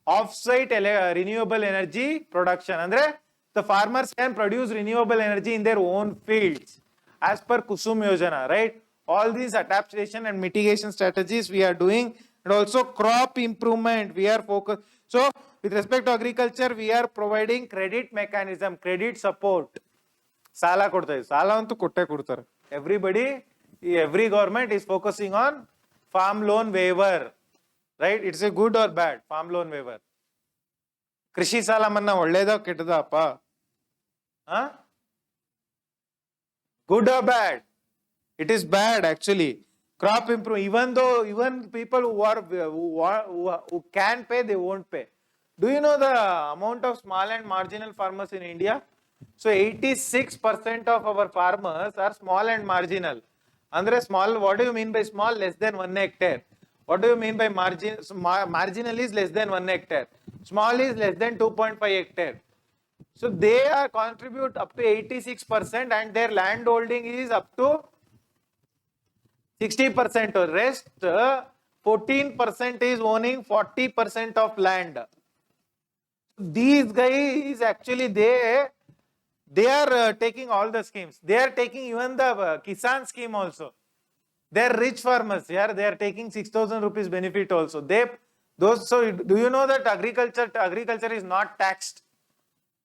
A: off-site renewable energy production. Andre, the farmers can produce renewable energy in their own fields as per Kusum Yojana, right? All these adaptation and mitigation strategies we are doing, and also crop improvement we are focused. So with respect to agriculture, we are providing credit mechanism, credit support. Sala kodtare, sala antu kotte kodtare. Every government is focusing on farm loan waiver. Right? It's a good or bad farm loan waiver. Krishi sala manna ಒಳ್ಳೇದಾ ಕೆಟ್ಟದಾ ಅಪ್ಪ? Good or bad? It is bad actually. Crop improve, even people who can pay, they won't pay. Do you know the amount of small and marginal farmers in India? So 86% of our farmers are small and marginal. Andre small, what do you mean by small? Less than 1 hectare. What do you mean by margin? Marginal is less than 1 hectare. Small is less than 2.5 hectare. So they are contribute up to 86% and their land holding is up to 60%. Rest 14% is owning 40% of land. These guys actually they are taking all the schemes. They are taking even the Kisan scheme also. They are rich farmers. They are taking 6,000 rupees benefit also. So do you know that agriculture is not taxed?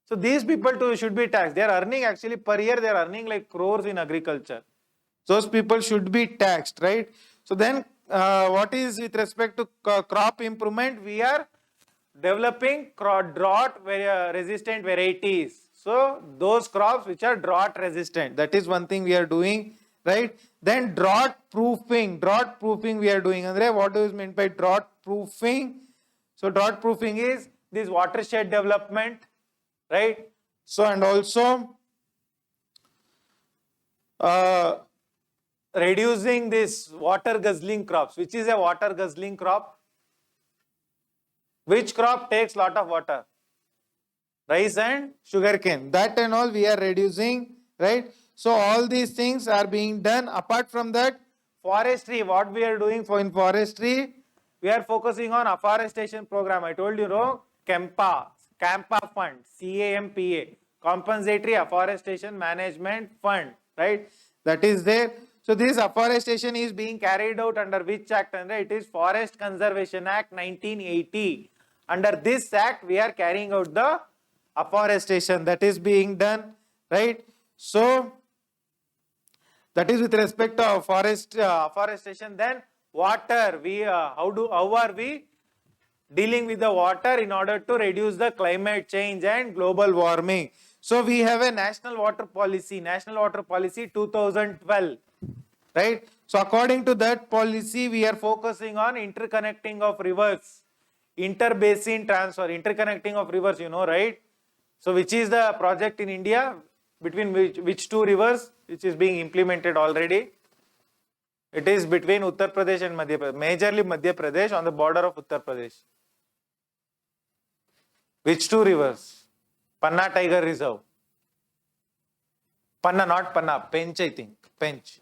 A: So these people too should be taxed. They are earning actually per year. They are earning like crores in agriculture. Those people should be taxed, right? So then what is with respect to crop improvement? We are developing drought resistant varieties. So those crops which are drought resistant, that is one thing we are doing, right? Then drought proofing we are doing. Andre, what is meant by drought proofing? So drought proofing is this watershed development, right? So and also reducing this water guzzling crops. Which is a water guzzling crop? Which crop takes lot of water? Rice and sugarcane. That and all we are reducing, right? So all these things are being done. Apart from that, forestry, what we are doing for in forestry, we are focusing on afforestation program. I told you, no, CAMPA fund, CAMPA, Compensatory Afforestation Management Fund, right? That is there. So this afforestation is being carried out under which act? And it is Forest Conservation Act 1980. Under this act, we are carrying out the afforestation that is being done, right? So that is with respect to afforestation. Then water, we how are we dealing with the water in order to reduce the climate change and global warming? So we have a National Water Policy 2012, right? So according to that policy, we are focusing on interconnecting of rivers, interbasin transfer, interconnecting of rivers, you know, right? So which is the project in India between which two rivers which is being implemented already? It is between Uttar Pradesh and Madhya Pradesh, majorly Madhya Pradesh on the border of Uttar Pradesh. Which two rivers? Panna Tiger Reserve. Panna, not Panna, Pench, I think. Pench.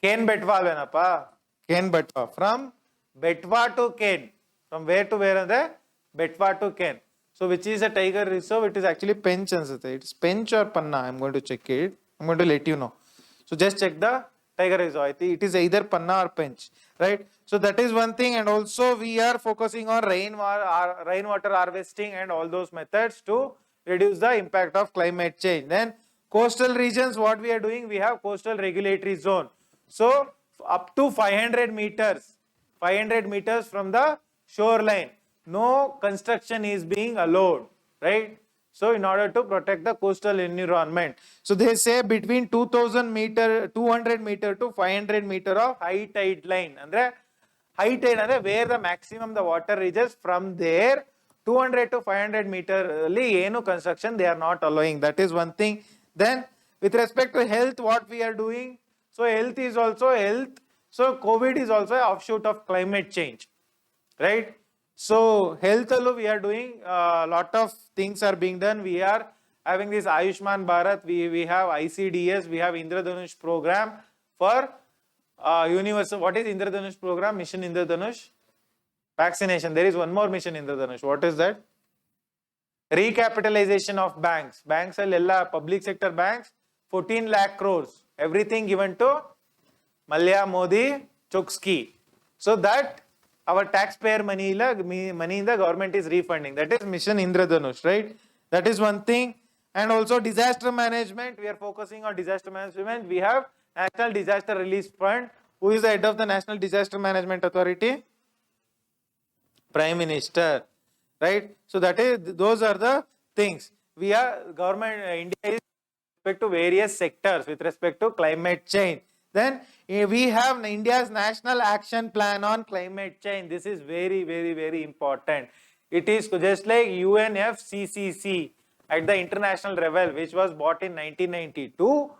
A: Ken Betwa venapa. Ken Betwa. From Betwa to Ken. From where to where? Betwa to Ken. So which is a tiger reserve? It is actually Pench. It's Pench or Panna. I'm going to check it. I'm going to let you know. So just check the tiger reserve. I think it is either Panna or Pench, right? So that is one thing. And also we are focusing on rainwater harvesting and all those methods to reduce the impact of climate change. Then coastal regions, what we are doing? We have coastal regulatory zone. So up to 500 meters from the shoreline, no construction is being allowed, right? So in order to protect the coastal environment. So they say between 200 meter to 500 meter of high tide line. Andre high tide andre where the maximum the water reaches, from there 200 to 500 meter eno construction they are not allowing. That is one thing. Then with respect to health, what we are doing? So health is also health. So COVID is also an offshoot of climate change, right? So health we are doing a lot of things are being done. We are having this Ayushman Bharat, we have ICDS, we have Indradhanush program for universal. What is Indradhanush program? Mission Indradhanush? Vaccination. There is one more mission Indradhanush. What is that? Recapitalization of banks. Banks are public sector banks, 14 lakh crores. Everything given to Malya, Modi, Chokski. So that our taxpayer money in the government is refunding. That is Mission Indradhanush, right? That is one thing. And also disaster management. We are focusing on disaster management. We have National Disaster Relief Fund. Who is the head of the National Disaster Management Authority? Prime Minister, right? So that is, those are the things. We are government, India is with respect to various sectors with respect to climate change. Then we have India's National Action Plan on Climate Change. This is very, very, very important. It is just like UNFCCC at the international level, which was bought in 1992.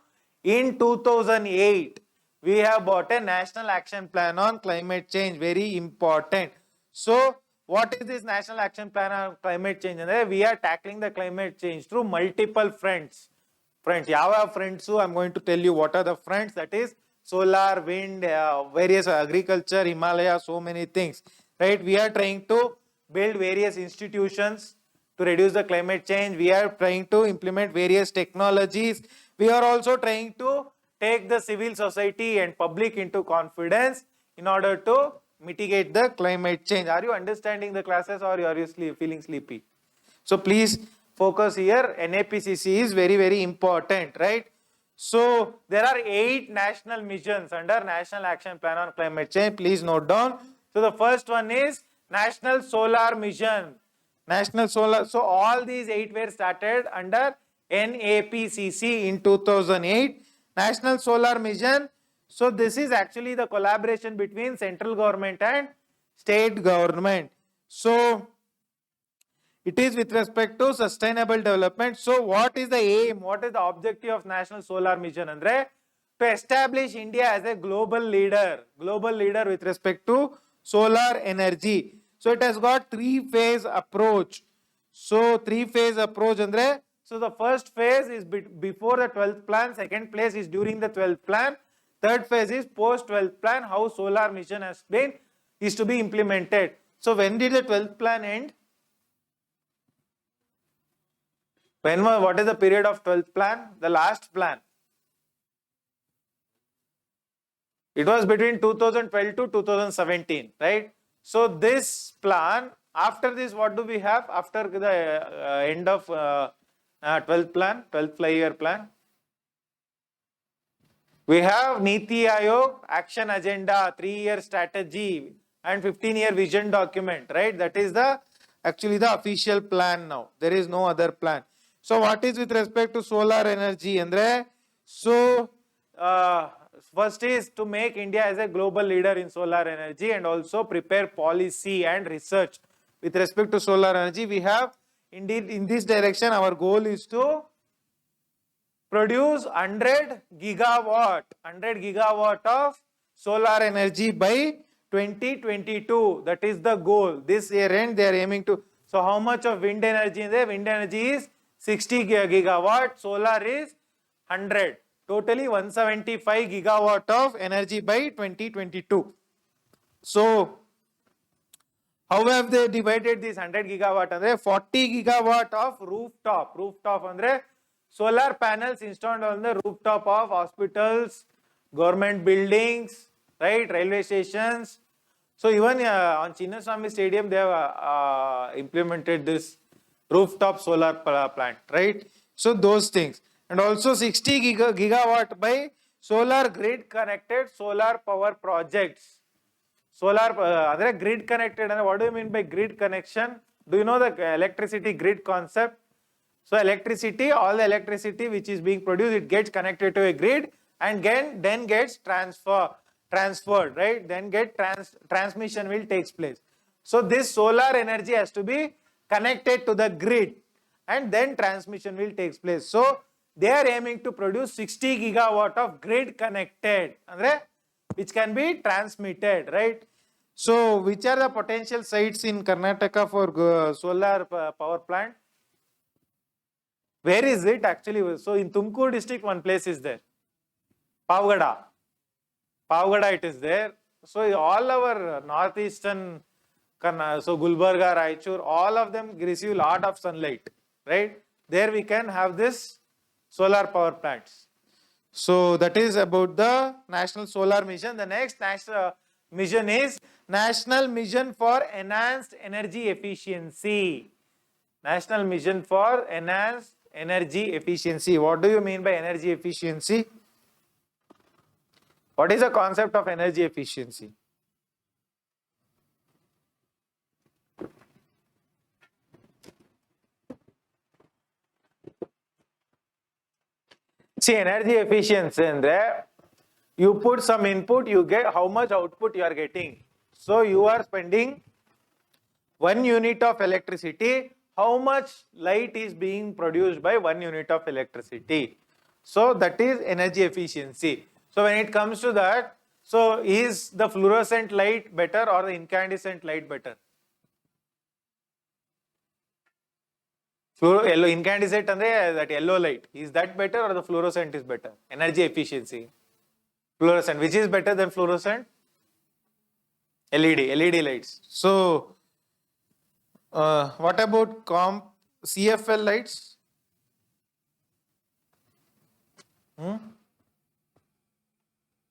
A: In 2008, we have bought a National Action Plan on Climate Change. Very important. So what is this National Action Plan on Climate Change? We are tackling the climate change through multiple fronts. Yava fronts, I'm going to tell you what are the fronts. That is solar, wind, various agriculture, Himalaya, so many things, right? We are trying to build various institutions to reduce the climate change. We are trying to implement various technologies. We are also trying to take the civil society and public into confidence in order to mitigate the climate change. Are you understanding the classes, or are you feeling sleepy? So please focus here. NAPCC is very, very important, right? So there are 8 national missions under National Action Plan on Climate Change. Please note down. So the first one is National Solar Mission. National Solar. So all these 8 were started under NAPCC in 2008. National Solar Mission. So this is actually the collaboration between central government and state government. So it is with respect to sustainable development. So what is the aim? What is the objective of National Solar Mission? Andre, to establish India as a global leader with respect to solar energy. So it has got 3-phase approach. So 3-phase approach, Andre. So the first phase is before the 12th plan, second phase is during the 12th plan, third phase is post 12th plan, how solar mission is to be implemented. So when did the 12th plan end? What is the period of 12th plan? The last plan. It was between 2012 to 2017, right? So this plan, after this, what do we have? After the end of 12th plan, 12th five-year plan, we have Niti Aayog action agenda, 3-year strategy and 15-year vision document, right? That is actually the official plan now. There is no other plan. So what is with respect to solar energy, Andre? So first is to make India as a global leader in solar energy and also prepare policy and research with respect to solar energy. We have indeed in this direction, our goal is to produce 100 gigawatt of solar energy by 2022. That is the goal. This year end they are aiming to. So how much of wind energy is there? Wind energy is 60 gigawatt, solar is 100. Totally 175 gigawatt of energy by 2022. So how have they divided this 100 gigawatt? Andre 40 gigawatt of rooftop andre solar panels installed on the rooftop of hospitals, government buildings, right, railway stations. So even on Chinnaswamy Stadium they have implemented this rooftop solar plant, right? So those things. And also 60 gigawatt by solar grid connected solar power projects. Solar grid connected, and what do you mean by grid connection? Do you know the electricity grid concept? So electricity, all the electricity which is being produced, it gets connected to a grid and then gets transferred, right? Then transmission will takes place. So this solar energy has to be connected to the grid and then transmission will take place. So they are aiming to produce 60 gigawatt of grid connected, which can be transmitted, right? So which are the potential sites in Karnataka for solar power plant? Where is it actually? So in Tumkur district, one place is there. Pavgada it is there. So all our northeastern, so Gulbarga, Raichur, all of them receive a lot of sunlight, right? There we can have this solar power plants. So that is about the National Solar Mission. The next national mission is National Mission for Enhanced Energy Efficiency. National Mission for Enhanced Energy Efficiency. What do you mean by energy efficiency? What is the concept of energy efficiency? See, energy efficiency andre, you put some input, you get how much output you are getting. So you are spending 1 unit of electricity, how much light is being produced by 1 unit of electricity. So that is energy efficiency. So when it comes to that, so is the fluorescent light better or the incandescent light better? Yellow incandescent andre that yellow light, is that better or the fluorescent is better? Energy efficiency. Fluorescent, which is better than fluorescent? LED lights. So what about CFL lights?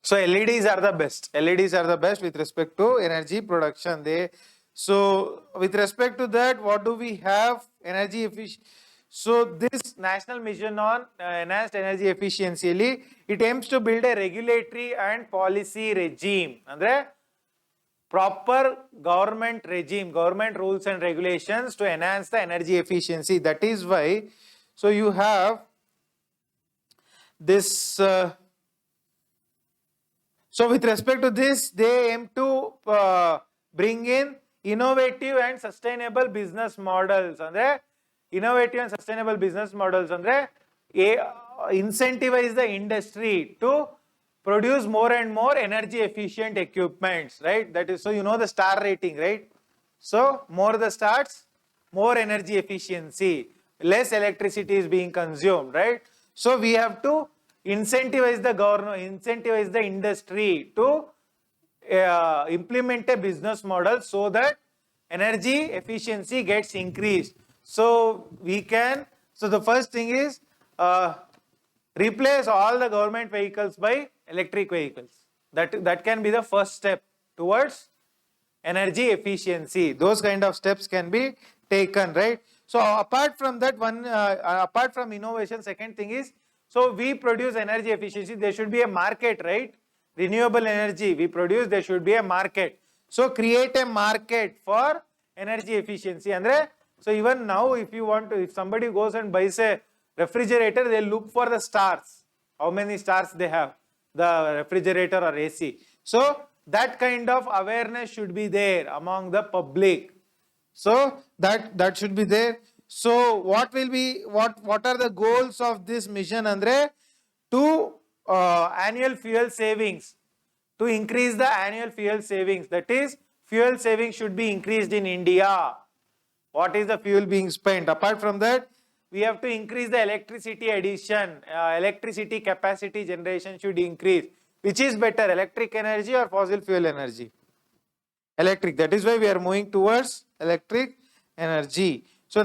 A: So LEDs are the best. LEDs are the best with respect to energy production. So with respect to that, what do we have? Energy efficiency. So this National Mission on Enhanced Energy Efficiency, it aims to build a regulatory and policy regime. Andre, proper government regime, government rules and regulations to enhance the energy efficiency. That is why, so you have this, so with respect to this, they aim to bring in innovative and sustainable business models. Andre, innovative and sustainable business models, andre, incentivize the industry to produce more and more energy efficient equipments, right? That is, so you know the star rating, right? So more the stars, more energy efficiency, less electricity is being consumed, right? So we have to incentivize the government, incentivize the industry to implement a business model so that energy efficiency gets increased. So we can, so the first thing is replace all the government vehicles by electric vehicles. That can be the first step towards energy efficiency. Those kind of steps can be taken, right? So apart from that one, apart from innovation, second thing is, so we produce energy efficiency, there should be a market, right? Renewable energy we produce, there should be a market. So create a market for energy efficiency. Andre, so even now if you want to, if somebody goes and buys a refrigerator, they look for the stars, how many stars they have, the refrigerator or AC. So that kind of awareness should be there among the public. So that should be there. So what will be, what are the goals of this mission, Andre? To annual fuel savings, to increase the annual fuel savings. That is, fuel savings should be increased in India. What is the fuel being spent? Apart from that, we have to increase the electricity addition, electricity capacity generation should increase. Which is better, electric energy or fossil fuel energy? Electric. That is why we are moving towards electric energy. So,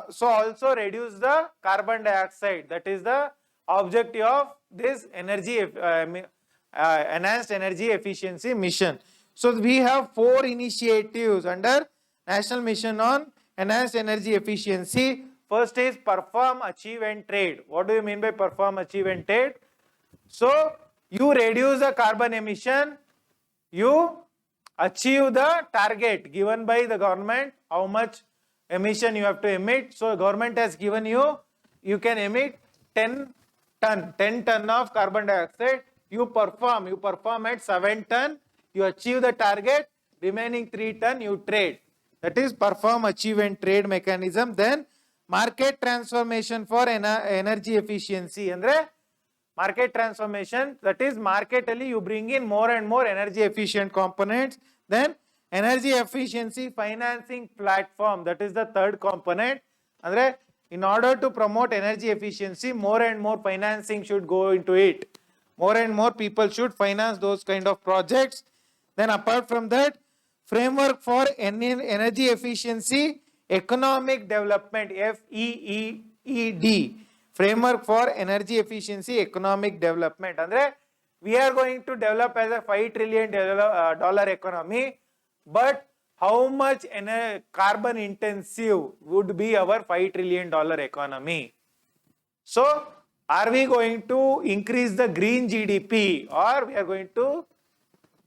A: so also reduce the carbon dioxide. That is the objective of this energy, enhanced energy efficiency mission. So we have 4 initiatives under National Mission on Enhanced Energy Efficiency. First is perform, achieve and trade. What do you mean by perform, achieve and trade? So you reduce the carbon emission, you achieve the target given by the government, how much emission you have to emit. So government has given you, you can emit 10 ton of carbon dioxide. You perform at 7 ton, you achieve the target, remaining 3 ton you trade. That is perform, achieve and trade mechanism. Then market transformation for energy efficiency. Andre, market transformation, that is marketally you bring in more and more energy efficient components. Then energy efficiency financing platform, that is the third component. Andre, in order to promote energy efficiency, more and more financing should go into it. More and more people should finance those kind of projects. Then apart from that, framework for energy efficiency economic development, FEED. Framework for energy efficiency economic development. Andre, we are going to develop as a $5 trillion economy, but how much carbon intensive would be our $5 trillion economy? So are we going to increase the green GDP, or we are going to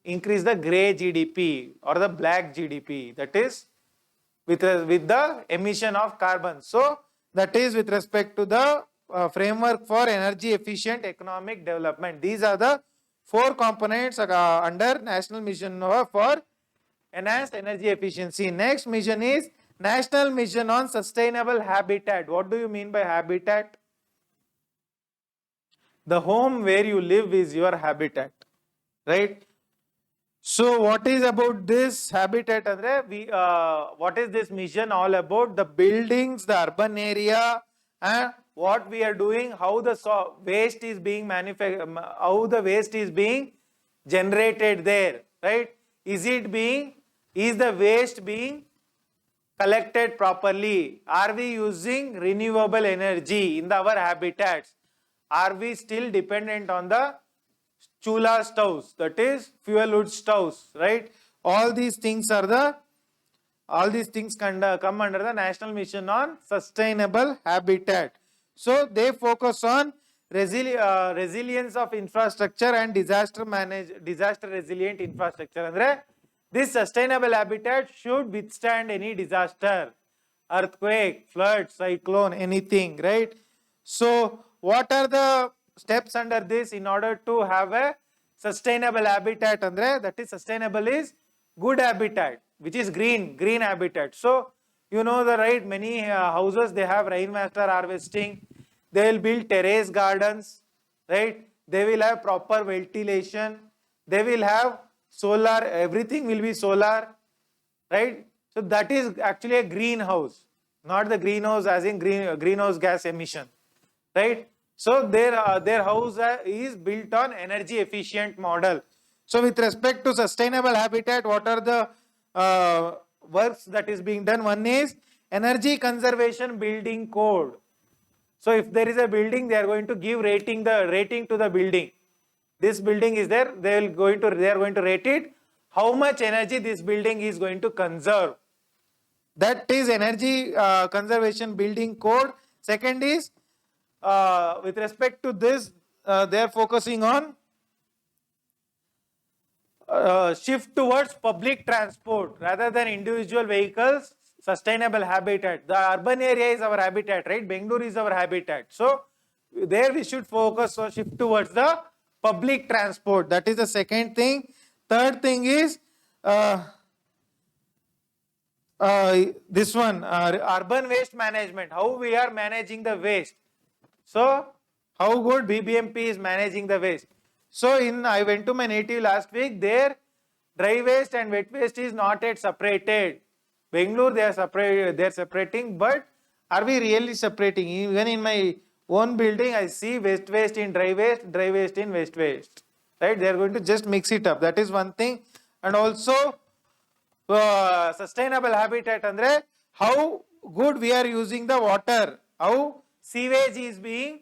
A: increase the grey GDP or the black GDP? That is with the emission of carbon. So that is with respect to the framework for energy efficient economic development. These are the 4 components under National Mission for Enhanced Energy Efficiency. Next mission is National Mission on Sustainable Habitat. What do you mean by habitat? The home where you live is your habitat, right? So what is about this habitat, Andre? What is this mission all about? The buildings, the urban area, and what we are doing, how the waste is being manufactured, how the waste is being generated there, right? Is the waste being collected properly? Are we using renewable energy in our habitats? Are we still dependent on the chula stoves, that is fuel wood stoves, right? All these things come under the National Mission on Sustainable Habitat. So they focus on resilience of infrastructure and disaster resilient infrastructure. Andre, This sustainable habitat should withstand any disaster, earthquake, flood, cyclone, anything, right? So what are the steps under this in order to have a sustainable habitat? Andre, that is sustainable is good habitat, which is green habitat. So you know the right, many houses they have rainwater harvesting, they will build terrace gardens, right? They will have proper ventilation, they will have solar, everything will be solar, right? So that is actually a greenhouse, not the greenhouse as in greenhouse gas emission, right? So their house is built on energy efficient model. So with respect to sustainable habitat, what are the works that is being done? One is energy conservation building code. So if there is a building, they are going to give rating to the building. This building is there, they are going to rate it, how much energy this building is going to conserve. That is energy conservation building code. Second is with respect to this, they are focusing on shift towards public transport rather than individual vehicles. Sustainable habitat. The urban area is our habitat, right? Bangalore is our habitat. So there we should focus or shift towards the public transport. That is the second thing. Third thing is this one, urban waste management. How we are managing the waste. So how good BBMP is managing the waste. So I went to my native last week. There dry waste and wet waste is not yet separated. Bangalore they are separating, but are we really separating? Even in my own building I see waste in dry waste in waste waste, right? They are going to just mix it up. That is one thing. And also sustainable habitat andre, how good we are using the water, how sewage is being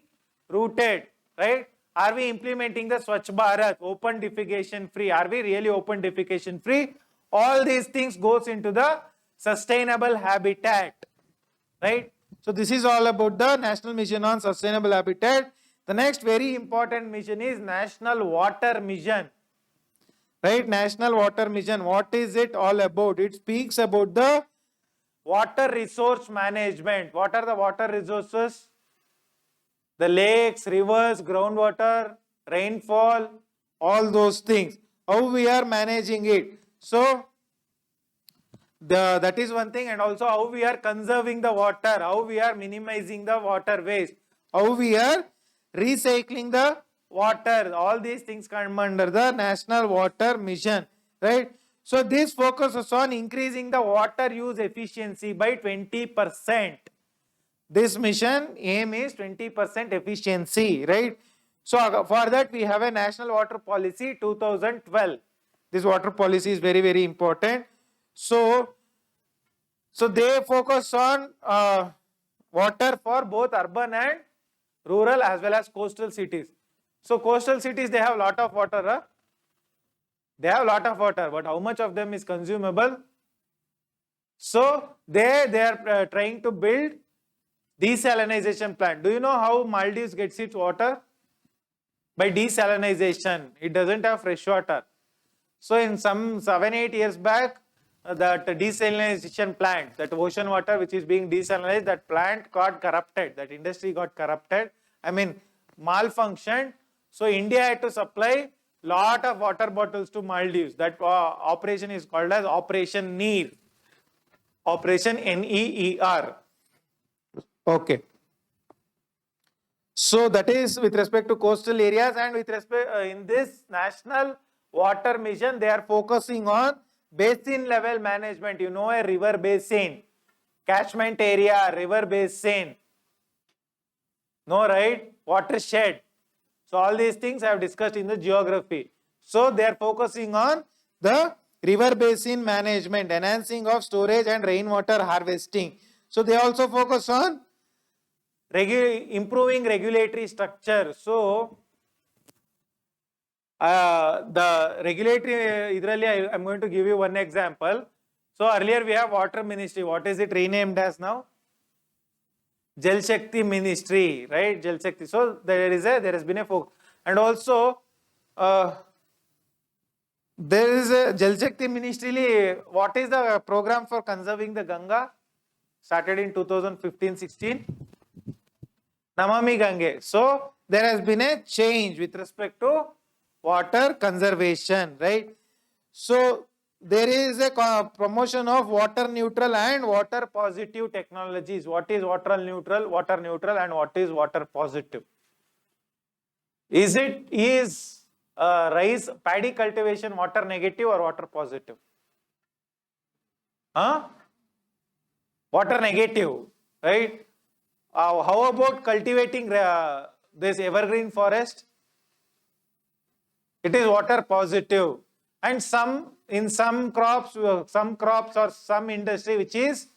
A: routed, right? Are we implementing the Swachh Bharat, open defecation free? Are we really open defecation free? All these things goes into the sustainable habitat, right? So this is all about the National Mission on Sustainable Habitat. The next very important mission is National Water Mission, right? National Water Mission. What is it all about? It speaks about the water resource management. What are the water resources? The lakes, rivers, groundwater, rainfall, all those things. How we are managing it. So that is one thing, and also how we are conserving the water, how we are minimizing the water waste, how we are recycling the water. All these things come under the National Water Mission, right? So this focuses on increasing the water use efficiency by 20%. This mission aim is 20% efficiency, right? So for that we have a National Water Policy 2012. This water policy is very, very important. So they focus on water for both urban and rural as well as coastal cities. So coastal cities, they have a lot of water. Huh? They have a lot of water, but how much of them is consumable? So they are trying to build desalination plant. Do you know how Maldives gets its water? By desalination. It doesn't have fresh water. So in some 7-8 years back, that desalination plant, that ocean water which is being desalinized, that plant got corrupted, that industry got corrupted, I mean malfunctioned. So India had to supply lot of water bottles to Maldives. That operation is called as Operation NEER. Operation NEER. Okay. So that is with respect to coastal areas, and with respect in this National Water Mission, they are focusing on basin level management. You know, a river basin, catchment area, river basin. No, right? Watershed. So all these things I have discussed in the geography. So they are focusing on the river basin management, enhancing of storage and rainwater harvesting. So they also focus on improving regulatory structure. So the regulatory, I am going to give you one example. So earlier we have Water Ministry. What is it renamed as now? Jal Shakti Ministry, right? Jal Shakti. So there has been a focus, and also There is a Jal Shakti Ministry. What is the program for conserving the Ganga? Started in 2015-16. Namami Gange. So there has been a change with respect to water conservation, right? So there is a promotion of water neutral and water positive technologies. What is water neutral, and what is water positive? Is rice paddy cultivation water negative or water positive? Huh? Water negative, right? How about cultivating this evergreen forest? It is water positive. And in some crops or some industry which is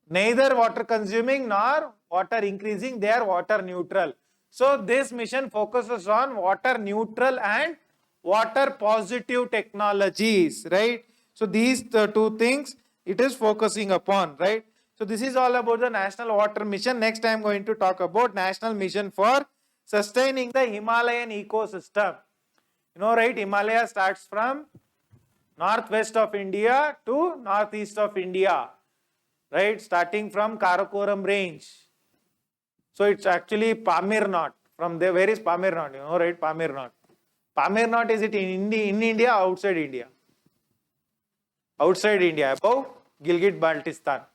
A: neither water consuming nor water increasing, they are water neutral. So this mission focuses on water neutral and water positive technologies, right? So these two things it is focusing upon, right? So this is all about the National Water Mission. Next I am going to talk about National Mission for Sustaining the Himalayan Ecosystem. You know, right? Himalaya starts from northwest of India to northeast of India, right? Starting from Karakoram range. So it's actually Pamir Knot. From there, where is Pamir Knot? You know, right? Pamir Knot. Pamir Knot, is it in India or outside India? Outside India, above Gilgit-Baltistan.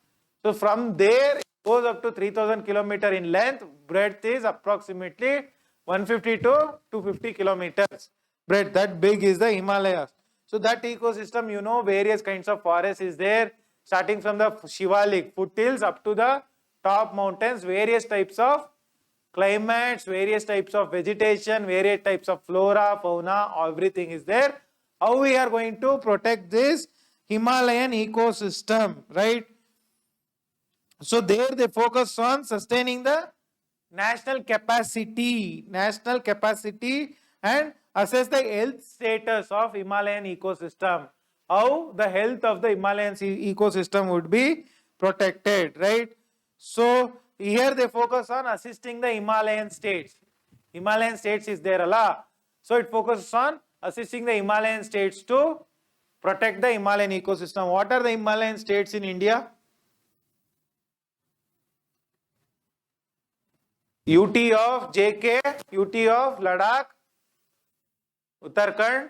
A: So from there, it goes up to 3000 kilometers in length. Breadth is approximately 150 to 250 kilometers. Breadth, that big is the Himalayas. So that ecosystem, you know, various kinds of forests is there, starting from the Shivalik foothills up to the top mountains, various types of climates, various types of vegetation, various types of flora, fauna, everything is there. How we are going to protect this Himalayan ecosystem, right? So there they focus on sustaining the national capacity and assess the health status of Himalayan ecosystem. How the health of the Himalayan ecosystem would be protected, right? So here they focus on assisting the Himalayan states. Himalayan states is there, Allah. So it focuses on assisting the Himalayan states to protect the Himalayan ecosystem. What are the Himalayan states in India? UT of JK, UT of Ladakh, Uttarakhand,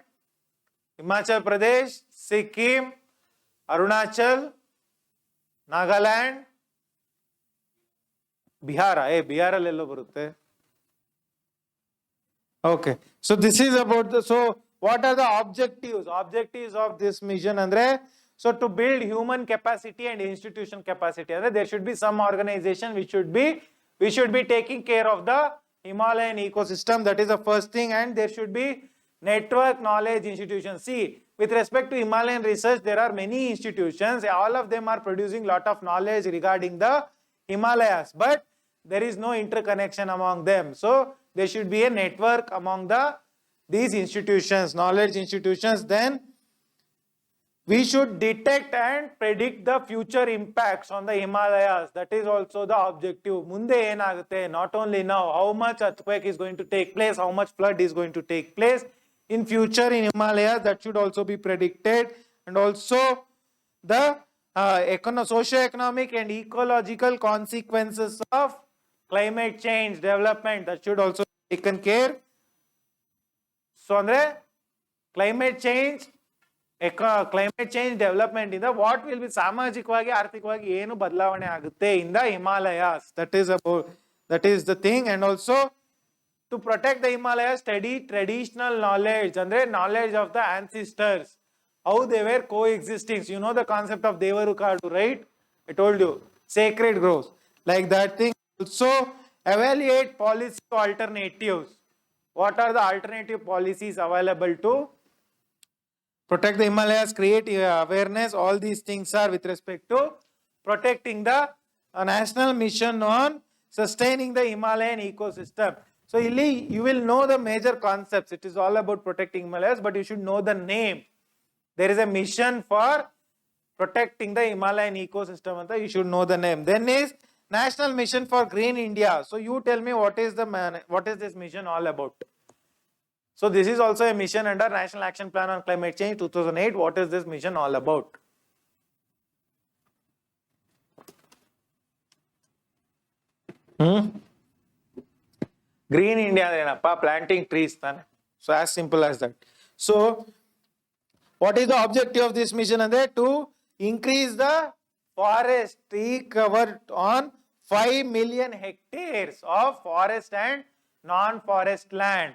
A: Himachal Pradesh, Sikkim, Arunachal, Nagaland, Bihar. Bihar alello barutte. Okay. So this is about the, so what are the objectives? Objectives of this mission, Andre? So to build human capacity and institution capacity, Andre, there should be some organization which should be, we should be taking care of the Himalayan ecosystem. That is the first thing, and there should be network knowledge institutions. See, with respect to Himalayan research, there are many institutions. All of them are producing lot of knowledge regarding the Himalayas, but there is no interconnection among them. So there should be a network among these institutions, knowledge institutions. Then we should detect and predict the future impacts on the Himalayas. That is also the objective. Munde enagutte, not only now, how much earthquake is going to take place, how much flood is going to take place in future in Himalayas, that should also be predicted. And also the socio-economic and ecological consequences of climate change development, that should also be taken care. So andre climate change development ಇಂದ what will be ಸಾಮಾಜಿಕವಾಗಿ ಆರ್ಥಿಕವಾಗಿ ಏನು ಬದಲಾವಣೆ ಆಗುತ್ತೆ in the Himalayas. That is the thing. And also to protect the Himalayas, study traditional knowledge, andre knowledge of the ancestors, how they were coexisting. You know the concept of Devarukadu, right? I told you, sacred groves, like that thing. Also evaluate policy alternatives. What are the alternative policies available to protect the Himalayas, create awareness? All these things are with respect to protecting the national mission on sustaining the Himalayan ecosystem. So you will know the major concepts. It is all about protecting Himalayas, but you should know the name. There is a mission for protecting the Himalayan ecosystem, and you should know the name. Then is National Mission for Green India. So you tell me what is this mission all about? So this is also a mission under National Action Plan on Climate Change 2008. What is this mission all about? Green India, planting trees. So as simple as that. So what is the objective of this mission? To increase the forest tree cover on 5 million hectares of forest and non-forest land.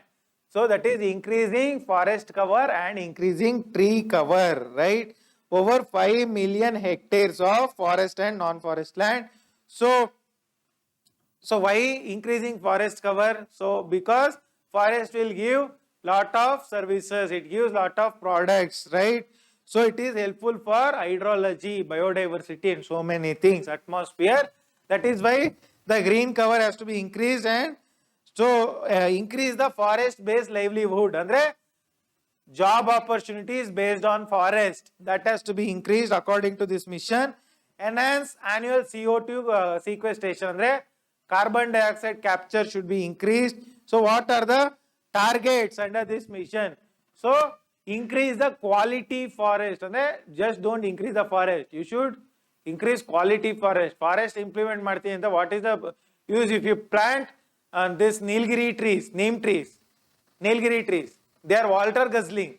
A: So that is increasing forest cover and increasing tree cover, right? Over 5 million hectares of forest and non-forest land. So why increasing forest cover? So because forest will give lot of services, it gives lot of products, right? So it is helpful for hydrology, biodiversity and so many things, atmosphere. That is why the green cover has to be increased, and so increase the forest based livelihood. Andre job opportunities based on forest, that has to be increased according to this mission. Enhance annual CO2 sequestration, andre carbon dioxide capture should be increased. So what are the targets under this mission? So increase the quality forest, andre just don't increase the forest, you should increase quality forest. Forest implement marti anta, what is the use? If you plant this Nilgiri trees, neem trees, Nilgiri trees, they are water guzzling.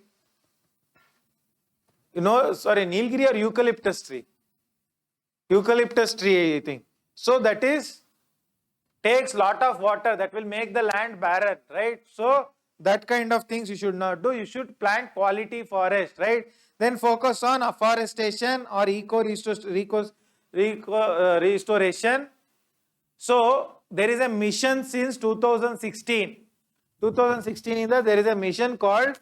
A: Nilgiri or eucalyptus tree? Eucalyptus tree, I think. So that is takes lot of water, that will make the land barren, right? So that kind of things you should not do. You should plant quality forest, right? Then focus on afforestation or restoration. So there is a mission since 2016. 2016 there is a mission called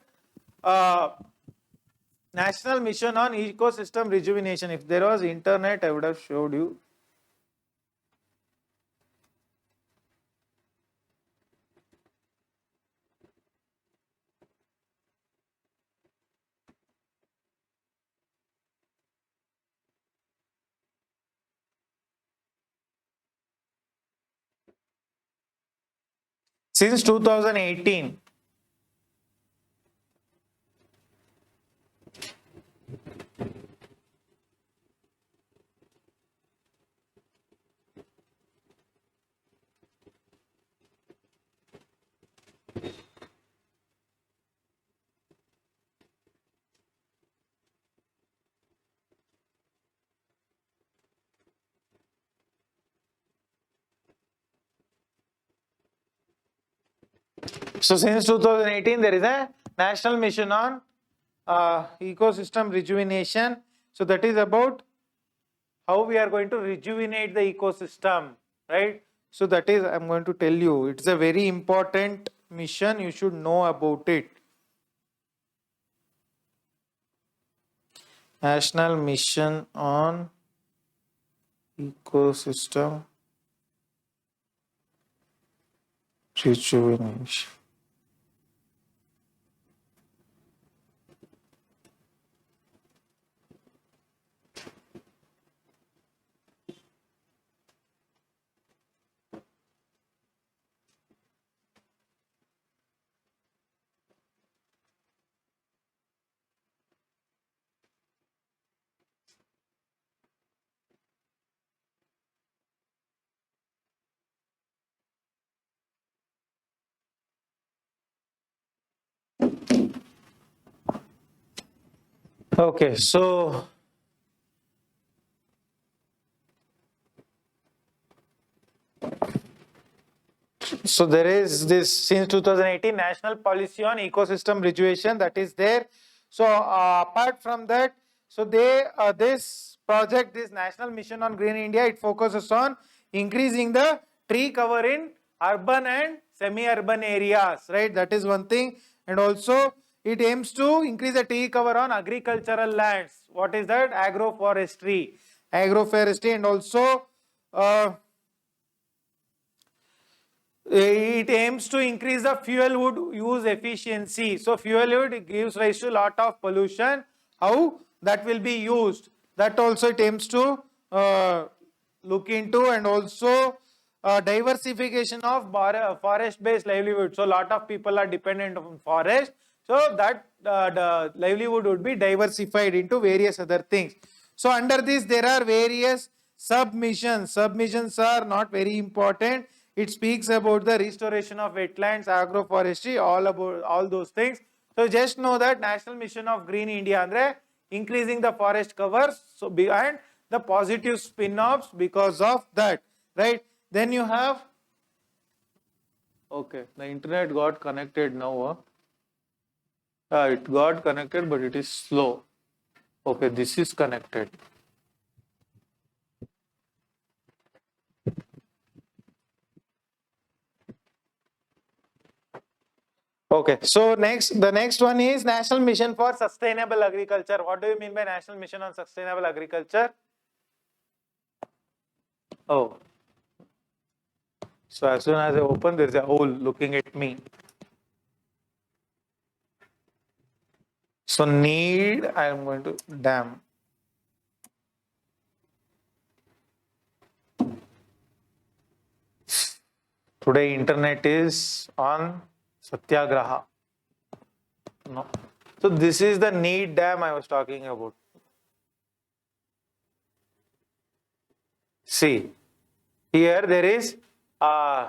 A: National Mission on Ecosystem Rejuvenation. If there was internet, I would have showed you. Since 2018. So since 2018, there is a national mission on ecosystem rejuvenation. So that is about how we are going to rejuvenate the ecosystem, right? So that is, I'm going to tell you, it's a very important mission. You should know about it. National Mission on Ecosystem Rejuvenation. Okay, so there is this since 2018 national policy on ecosystem rejuvenation, that is there. So apart from that, so this project, this national mission on Green India, it focuses on increasing the tree cover in urban and semi-urban areas, right? That is one thing. And also it aims to increase the tree cover on agricultural lands. What is that? Agroforestry. And also it aims to increase the fuel wood use efficiency. So fuel wood gives rise to a lot of pollution. How that will be used, that also it aims to look into. And also diversification of forest-based livelihood. So, lot of people are dependent on forest. So, that the livelihood would be diversified into various other things. So, under this, there are various submissions. Submissions are not very important. It speaks about the restoration of wetlands, agroforestry, all about all those things. So, just know that National Mission of Green India andre increasing the forest covers. So, behind the positive spin-offs because of that, right? Then you have, okay, the internet got connected now. It got connected, but it is slow. Okay, this is connected. Okay, so the next one is National Mission for Sustainable Agriculture. What do you mean by National Mission on Sustainable Agriculture? Oh, so as soon as I open, there is a owl looking at me. So need, I am going to dam. Today internet is on Satyagraha. No. So this is the need dam I was talking about. See, here there is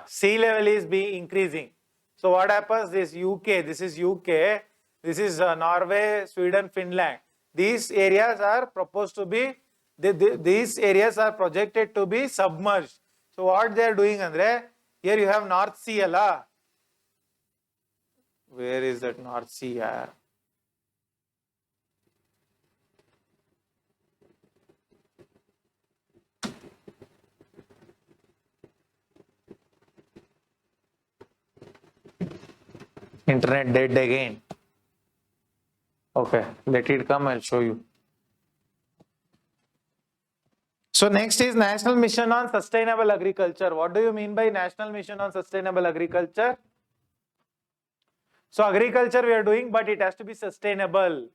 A: sea level is being increasing. So what happens? This is UK, this is Norway, Sweden, Finland. These areas are proposed to be, these areas are projected to be submerged. So what they are doing, Andre? Here you have North Sea, Allah. Where is that North Sea? Internet dead again. Okay, let it come, I'll show you. So next is National Mission on Sustainable Agriculture. What do you mean by National Mission on Sustainable Agriculture? So agriculture we are doing, but it has to be sustainable,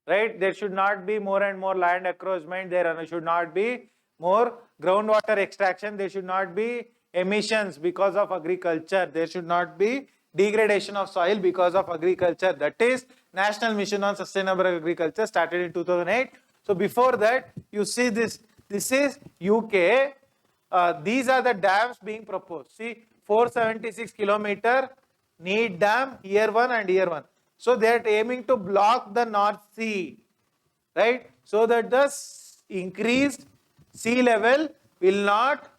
A: right? There should not be more and more land encroachment. There should not be more groundwater extraction. There should not be emissions because of agriculture. There should not be degradation of soil because of agriculture. That is National Mission on Sustainable Agriculture, started in 2008. So before that, you see this is UK. These are the dams being proposed. See, 476 kilometer need dam, year 1 and year 1. So they are aiming to block the North Sea, right? So that the increased sea level will not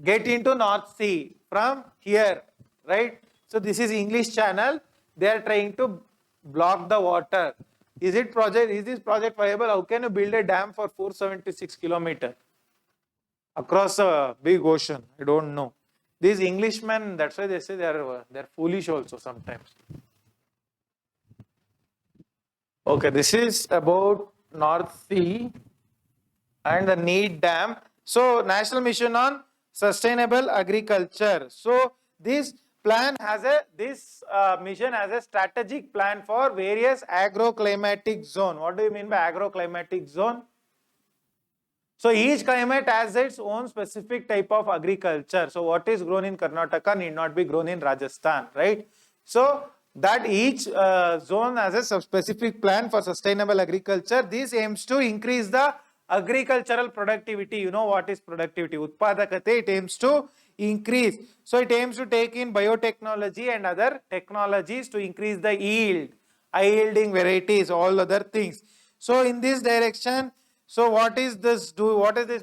A: get into North Sea from here, right? So this is English Channel. They are trying to block the water. Is this project viable? How can you build a dam for 476 kilometers across a big ocean? I don't know. These Englishmen, that's why they say they're foolish also sometimes. Okay, this is about North Sea and the need dam. So National Mission on Sustainable Agriculture. So this plan has mission has a strategic plan for various agroclimatic zone. What do you mean by agroclimatic zone? So each climate has its own specific type of agriculture. So what is grown in Karnataka need not be grown in Rajasthan, right? So that each zone has a specific plan for sustainable agriculture. This aims to increase the agricultural productivity. You know what is productivity? Utpadakate, it aims to increase. So it aims to take in biotechnology and other technologies to increase the yield, high yielding varieties, all other things. So in this direction, so what is this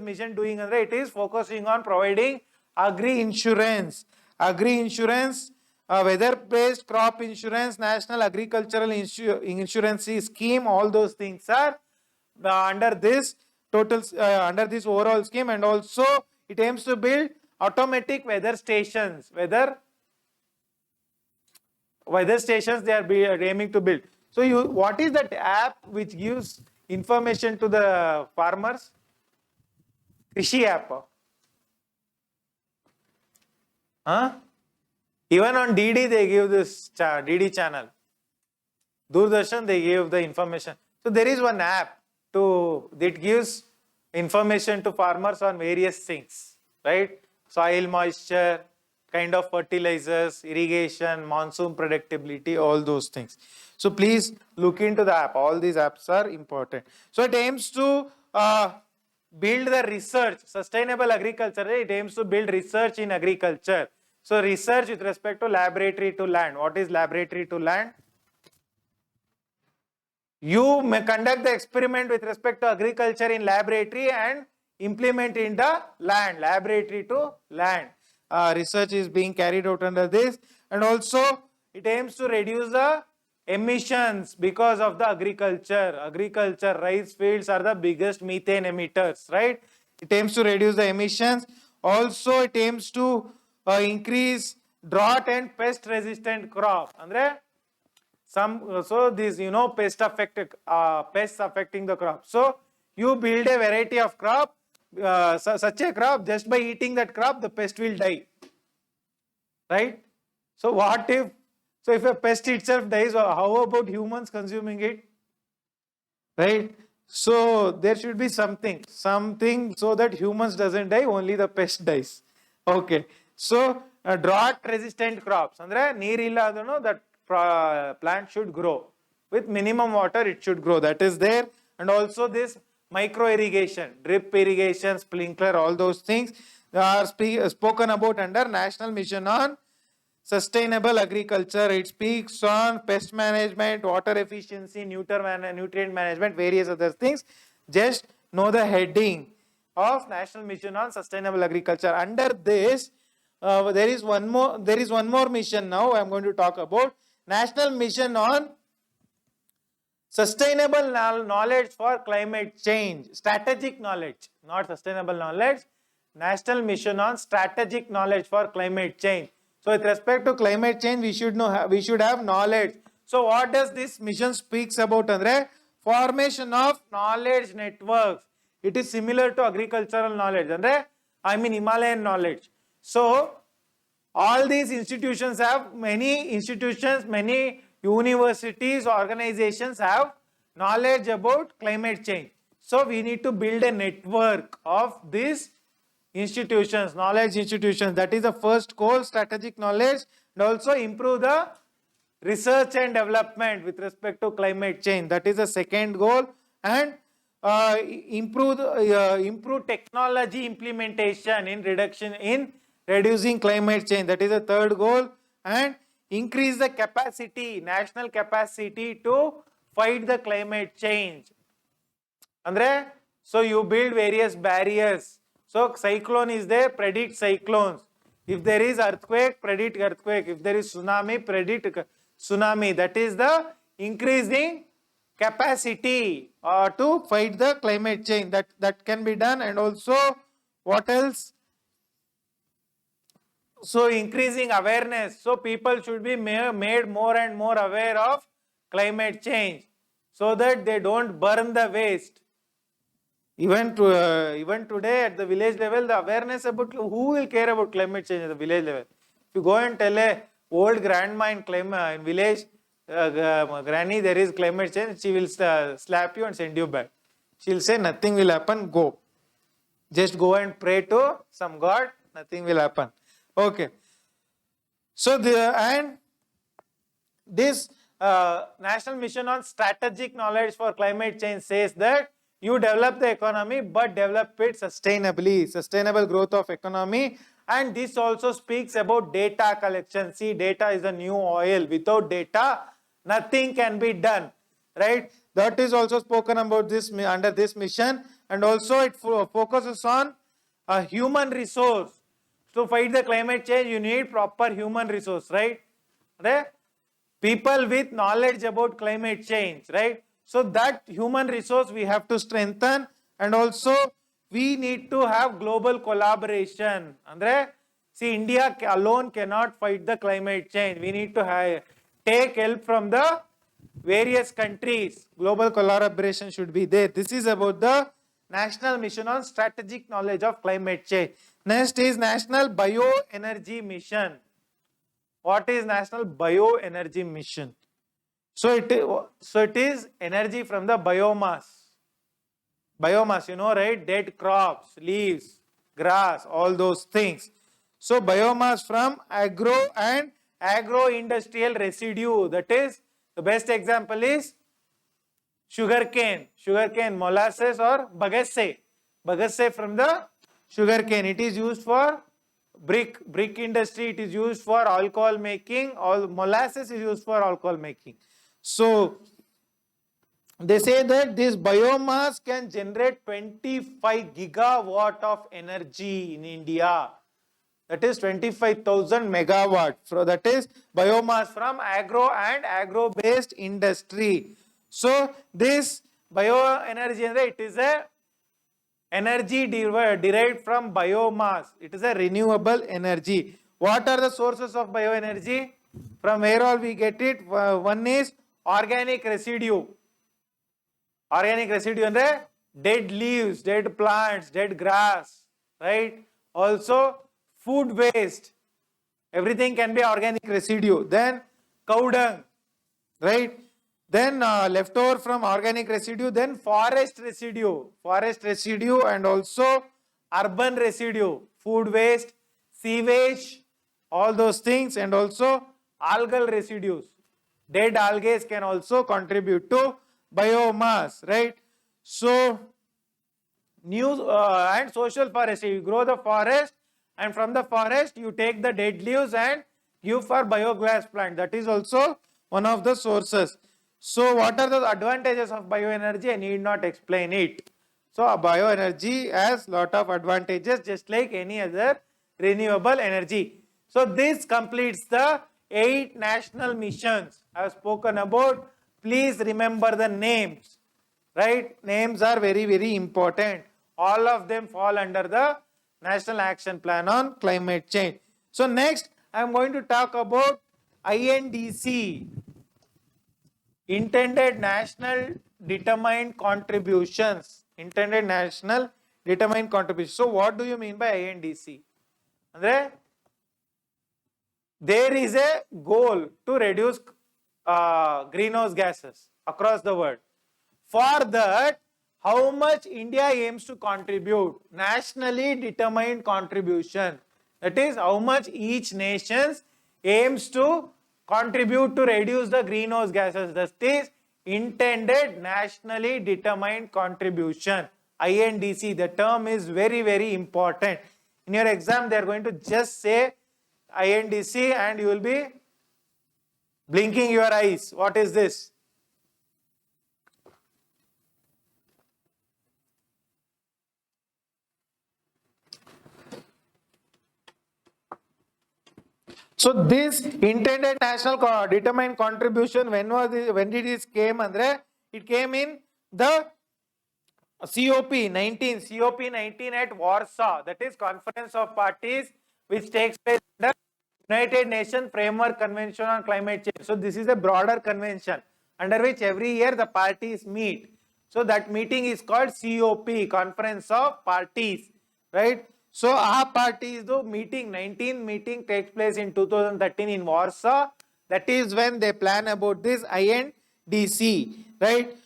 A: mission doing? It is focusing on providing agri-insurance, weather-based crop insurance, national agricultural insurance scheme. All those things are under this overall scheme, and also it aims to build automatic weather stations. Weather stations they are aiming to build. So what is that app which gives information to the farmers? Krishi app. Even on DD they give this DD channel. Doordarshan they give the information. So there is one app that gives information to farmers on various things, right? soil moisture, kind of fertilizers, irrigation, monsoon predictability, all those things. So please look into the app. All these apps are important. So it aims to build the research, sustainable agriculture. It aims to build research in agriculture. So research with respect to laboratory to land. What is laboratory to land? You may conduct the experiment with respect to agriculture in laboratory and implement in the land, laboratory to land. Research is being carried out under this, and also it aims to reduce the emissions because of the agriculture. Agriculture, rice fields are the biggest methane emitters, right? It aims to reduce the emissions. Also, it aims to increase drought and pest resistant crop. Andre, so this, pests affecting the crop. So you build a variety of crop, such a crop, just by eating that crop, the pest will die, right? So what if, so if a pest itself dies, how about humans consuming it, right? So there should be something so that humans doesn't die, only the pest dies. Okay. So drought resistant crops, andre neer illa adunu, that plant should grow with minimum water, it should grow, that is there. And also this micro irrigation, drip irrigation, sprinkler, all those things are spoken about under National Mission on Sustainable Agriculture. It speaks on pest management, water efficiency, nutrient management, various other things. Just know the heading of National Mission on Sustainable Agriculture. Under this, there is one more mission now I am going to talk about. National Mission on Sustainable Knowledge for Climate Change. Strategic knowledge, not sustainable knowledge. National Mission on Strategic Knowledge for Climate Change. So with respect to climate change, we should have knowledge. So what does this mission speaks about, Andre? Formation of knowledge networks. It is similar to agricultural knowledge, Andre. I mean Himalayan knowledge. So all these institutions have, many institutions, many universities, organizations have knowledge about climate change. So we need to build a network of these institutions, knowledge institutions. That is the first goal, strategic knowledge, and also improve the research and development with respect to climate change. That is the second goal. And improve technology implementation in reducing climate change. That is the third goal. And increase the capacity, national capacity to fight the climate change. Andre, so you build various barriers. So cyclone is there, predict cyclones. If there is earthquake, predict earthquake. If there is tsunami, predict tsunami. That is the increasing capacity to fight the climate change. That can be done. And also, what else? So increasing awareness. So people should be made more and more aware of climate change, so that they don't burn the waste. Even today at the village level, the awareness about, who will care about climate change at the village level? If you go and tell a old grandma in village, granny, there is climate change, she will slap you and send you back. She will say nothing will happen, go. Just go and pray to some god, nothing will happen. Okay. So this National Mission on Strategic Knowledge for Climate Change says that you develop the economy, but develop it sustainably, sustainable growth of economy. And this also speaks about data collection. See, data is the new oil. Without data, nothing can be done, right? That is also spoken about this under this mission. And also it focuses on a human resource. To fight the climate change, you need proper human resource, right? People with knowledge about climate change, right? So that human resource we have to strengthen, and also we need to have global collaboration. Andre, see, India alone cannot fight the climate change. We need to take help from the various countries. Global collaboration should be there. This is about the National Mission on Strategic Knowledge of Climate Change. Next is National Bioenergy Mission. What is National Bioenergy Mission? So it is energy from the biomass. Biomass, you know, right? Dead crops, leaves, grass, all those things. So biomass from agro and agro-industrial residue. That is, the best example is sugarcane, molasses or bagasse from the sugarcane. It is used for brick industry. It is used for alcohol making. All molasses is used for alcohol making. So they say that this biomass can generate 25 gigawatt of energy in India. That is 25,000 megawatt. So that is biomass from agro and agro-based industry. So this bioenergy, it is a energy derived from biomass. It is a renewable energy. What are the sources of bioenergy? From where all we get it? One is organic residue. Organic residue and dead leaves, dead plants, dead grass, right? Also food waste. Everything can be organic residue. Then cow dung, right? Then leftover from organic residue, then forest residue and also urban residue, food waste, sewage, all those things, and also algal residues. Dead algae can also contribute to biomass, right? So new and social forestry, you grow the forest and from the forest you take the dead leaves and give for biogas plant. That is also one of the sources. So what are the advantages of bioenergy? I need not explain it. So bioenergy has lot of advantages just like any other renewable energy. So this completes the 8 national missions I have spoken about. Please remember the names, right? Names are very, very important. All of them fall under the National Action Plan on Climate Change. So next I am going to talk about INDC, Intended National Determined Contributions. Intended National Determined Contributions. So what do you mean by INDC? Andre, there is a goal to reduce greenhouse gases across the world. For that, how much India aims to contribute? Nationally determined contribution. That is how much each nation aims to contribute to reduce the greenhouse gases. That is intended nationally determined contribution. INDC. The term is very, very important. In your exam, they are going to just say INDC and you will be blinking your eyes. What is this? So this intended national determined contribution, when did this came? Andre, it came in the COP19 at Warsaw. That is Conference of Parties, which takes place under United Nations Framework Convention on Climate Change. So this is a broader convention under which every year the parties meet. So that meeting is called COP, Conference of Parties, right? So our parties, the meeting, 19th meeting takes place in 2013 in Warsaw. That is when they plan about this INDC, right?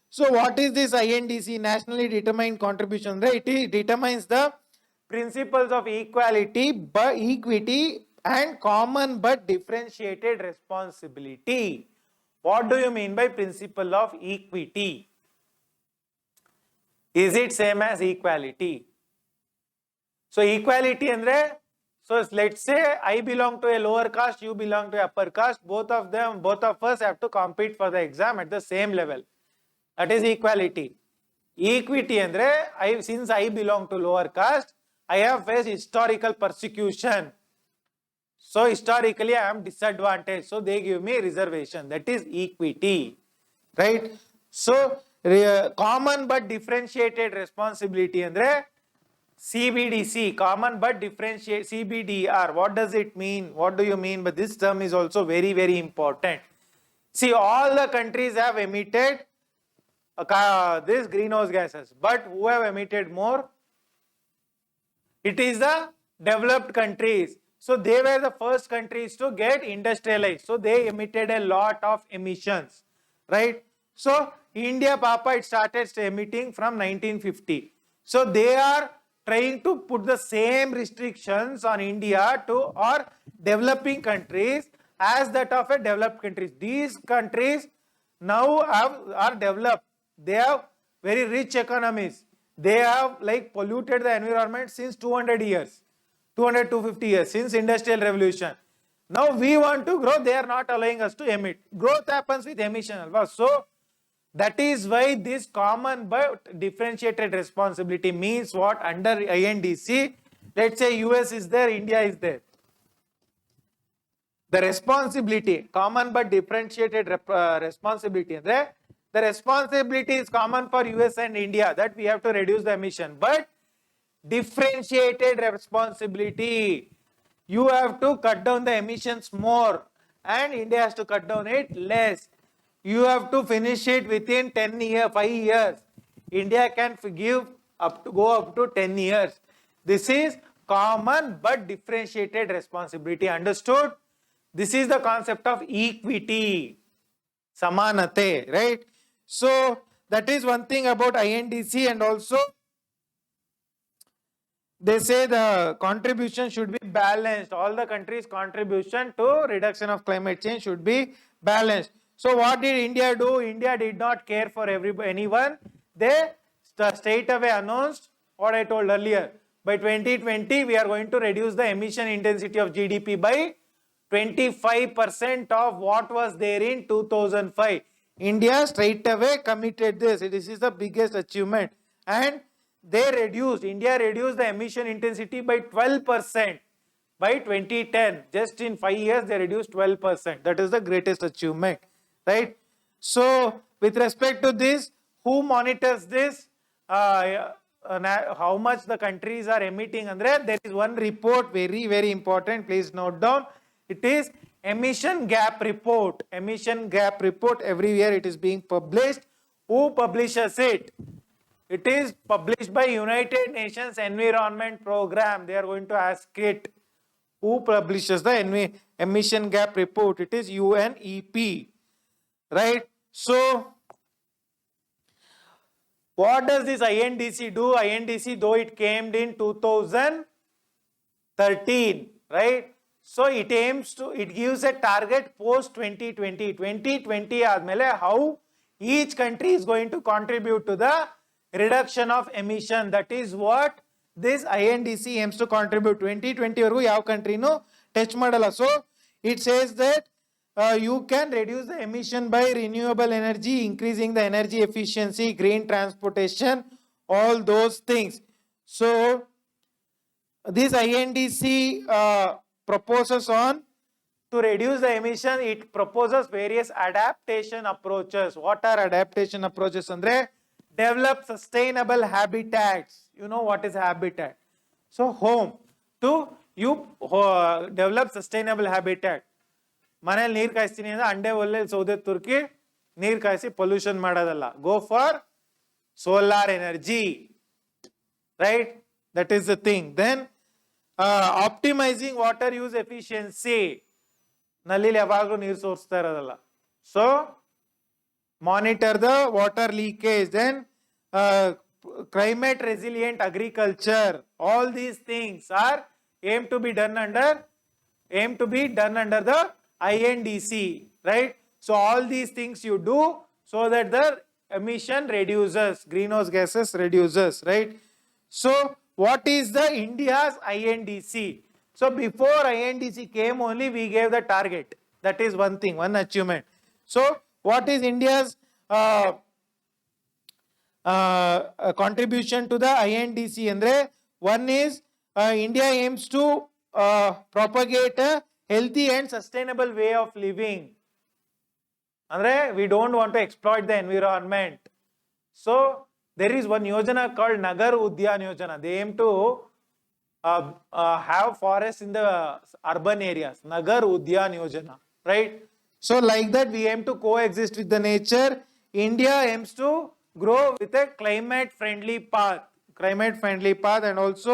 A: So what is this INDC, Nationally Determined Contribution, right? It determines the principles of equality, equity and common but differentiated responsibility. What do you mean by principle of equity? Is it same as equality? So equality andre, so let's say I belong to a lower caste, you belong to upper caste, both of us have to compete for the exam at the same level. That is equality. Equity andre, since I belong to lower caste, I have faced historical persecution. So historically I am disadvantaged. So they give me reservation. That is equity, right? So common but differentiated responsibility andre, CBDC, common but differentiate, CBDR. What does it mean? What do you mean? But this term is also very, very important. See, all the countries have emitted these greenhouse gases, but who have emitted more? It is the developed countries. So they were the first countries to get industrialized. So they emitted a lot of emissions, right? So India, Papa, it started emitting from 1950. So they are trying to put the same restrictions on India to or developing countries as that of a developed countries. These countries now are developed. They have very rich economies. They have like polluted the environment since 200 years, 200 to 50 years, since industrial revolution. Now we want to grow, they are not allowing us to emit. Growth happens with emission. So that is why this common but differentiated responsibility means what? Under INDC, let's say US is there, India is there. The responsibility, common but differentiated responsibility, the responsibility is common for US and India, that we have to reduce the emission, but differentiated responsibility, you have to cut down the emissions more and India has to cut down it less. You have to finish it within 5 years. India can go up to 10 years. This is common but differentiated responsibility. Understood? This is the concept of equity, samanate, right? So that is one thing about INDC, and also they say the contribution should be balanced. All the countries' contribution to reduction of climate change should be balanced. So what did India do? India did not care for anyone. They straight away announced what I told earlier. By 2020, we are going to reduce the emission intensity of GDP by 25% of what was there in 2005. India straight away committed this. This is the biggest achievement. And India reduced the emission intensity by 12% by 2010. Just in 5 years, they reduced 12%. That is the greatest achievement. Right? So, with respect to this, who monitors this? How much the countries are emitting? There is one report, very, very important. Please note down. It is emission gap report. Emission gap report. Every year it is being published. Who publishes it? It is published by United Nations Environment Program. They are going to ask it. Who publishes the emission gap report? It is UNEP. Right? So, what does this INDC do? INDC, though it came in 2013, right? So, it gives a target post 2020. 2020 how each country is going to contribute to the reduction of emission. That is what this INDC aims to contribute. 2020 varu yav country no touch madala. So, it says that you can reduce the emission by renewable energy, increasing the energy efficiency, green transportation, all those things. So, this INDC proposes on to reduce the emission. It proposes various adaptation approaches. What are adaptation approaches? Develop sustainable habitats. You know what is habitat? So, home. You develop sustainable habitat. ಮನೇಲಿ ನೀರು ಕಾಯಿಸ್ತೀನಿ ಅಂದ್ರೆ ಅಂಡೆ ಒಳ್ಳೆ ಸೌದೆ ತುರ್ಕಿ ನೀರು ಕಾಯಿಸಿ pollution ಮಾಡೋದಲ್ಲ. Go for solar energy, right? That is the thing. Then optimising water use efficiency. ನಲ್ಲಿಲಿ ಯಾವಾಗಲೂ ನೀರು ಸೋರಿಸ್ತಾ ಇರೋದಲ್ಲ. So monitor the water leakage. Then climate resilient agriculture. All these things are aim to be done under the INDC, right? So all these things you do so that the emission reduces, greenhouse gases reduces, right? So what is the India's INDC? So before INDC came only we gave the target. That is one thing, one achievement. So what is India's contribution to the INDC? One is India aims to propagate a healthy and sustainable way of living. We don't want to exploit the environment. So there is one yojana called Nagar Udyan Yojana. They aim to have forests in the urban areas. Nagar Udyan Yojana, right? So like that we aim to coexist with the nature. India aims to grow with a climate friendly path. And also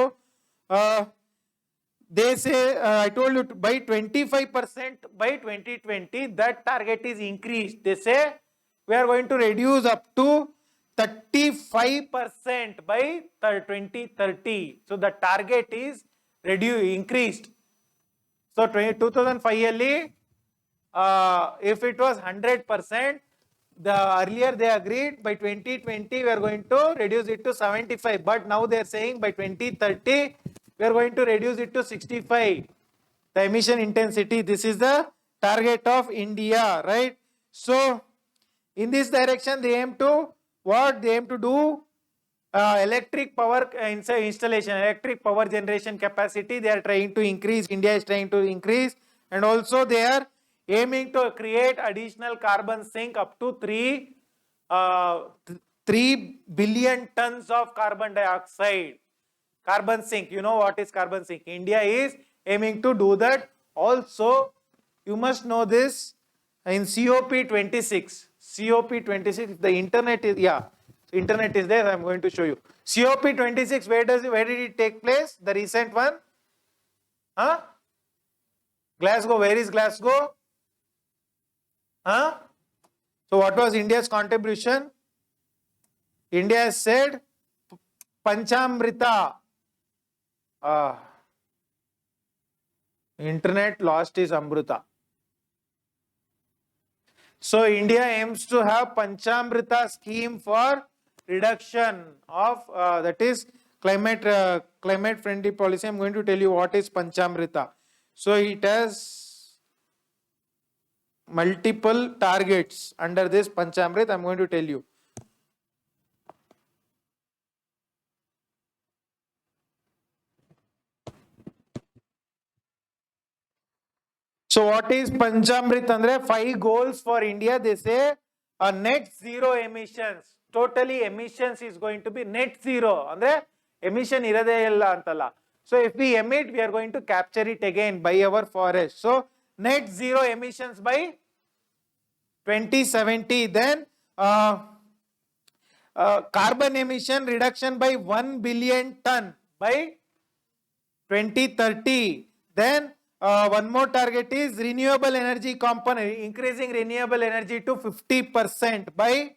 A: they say, I told you, by 25% by 2020, that target is increased. They say we are going to reduce up to 35% by 2030. So the target is increased. So 2005 yearly, if it was 100%, the earlier they agreed by 2020 we are going to reduce it to 75, but now they are saying by 2030 we are going to reduce it to 65. The emission intensity, this is the target of India, right? So in this direction they aim to what? They aim to do electric power installation, electric power generation capacity they are trying to increase, India is trying to increase, and also they are aiming to create additional carbon sink up to 3 billion tons of carbon dioxide. Carbon sink, you know what is carbon sink? India is aiming to do that. Also, you must know this in COP26. COP26, the internet is, internet is there, I am going to show you. COP26, where did it take place? The recent one? Huh? Glasgow, where is Glasgow? Huh? So what was India's contribution? India has said Panchamrita. Internet lost is Amruta. So India aims to have Panchamrita scheme for reduction of that is climate friendly policy. I am going to tell you what is Panchamrita. So it has multiple targets under this Panchamrit. I am going to tell you. So what is Panchamrit andre? 5 goals for India. They say a net zero emissions. Totally emissions is going to be net zero. Andre emission irade illa antala. So if we emit, we are going to capture it again by our forest. So net zero emissions by 2070. Then carbon emission reduction by 1 billion ton by 2030. Then one more target is renewable energy component, increasing renewable energy to 50% by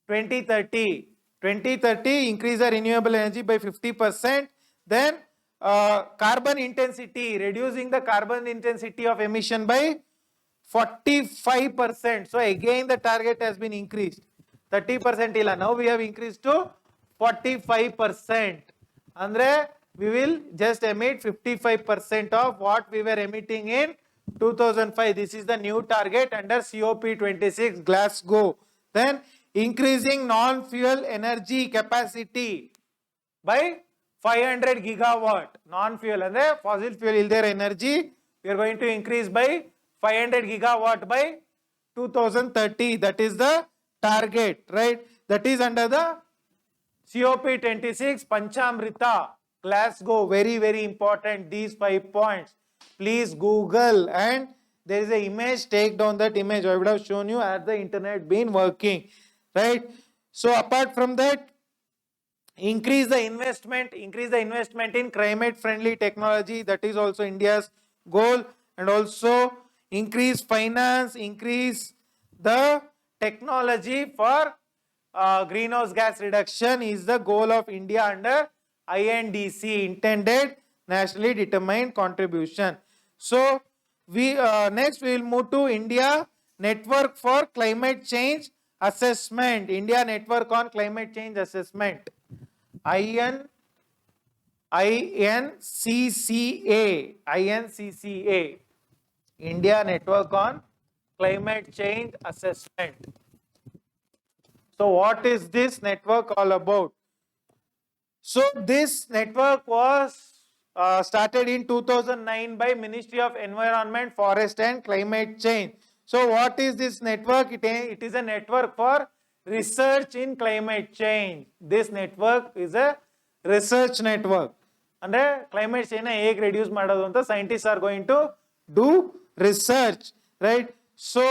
A: 2030. 2030, increase the renewable energy by 50%. Then carbon intensity, reducing the carbon intensity of emission by 45%. So again the target has been increased. 30% illa. Now we have increased to 45%. Andre we will just emit 55% of what we were emitting in 2005. This is the new target under COP26 Glasgow. Then increasing non-fuel energy capacity by 500 gigawatt. Non-fuel and the fossil fuel is their energy. We are going to increase by 500 gigawatt by 2030. That is the target, right? That is under the COP26 Panchamrita. Glasgow, very, very important, these 5 points. Please Google, and there is an image, take down that image. I would have shown you had the internet been working, right? So apart from that, increase the investment in climate friendly technology. That is also India's goal. And also increase finance, increase the technology for greenhouse gas reduction is the goal of India under INDC, intended nationally determined contribution. So we next we will move to India Network for Climate Change Assessment. India Network on Climate Change Assessment. INCCA. India Network on Climate Change Assessment. So what is this network all about? So this network was started in 2009 by Ministry of Environment, Forest and Climate Change. So what is this network? It is a network for research in climate change. This network is a research network. And climate change ಹೇಗೆ reduce ಮಾಡೋದು ಅಂತ scientists are going to do research, right? So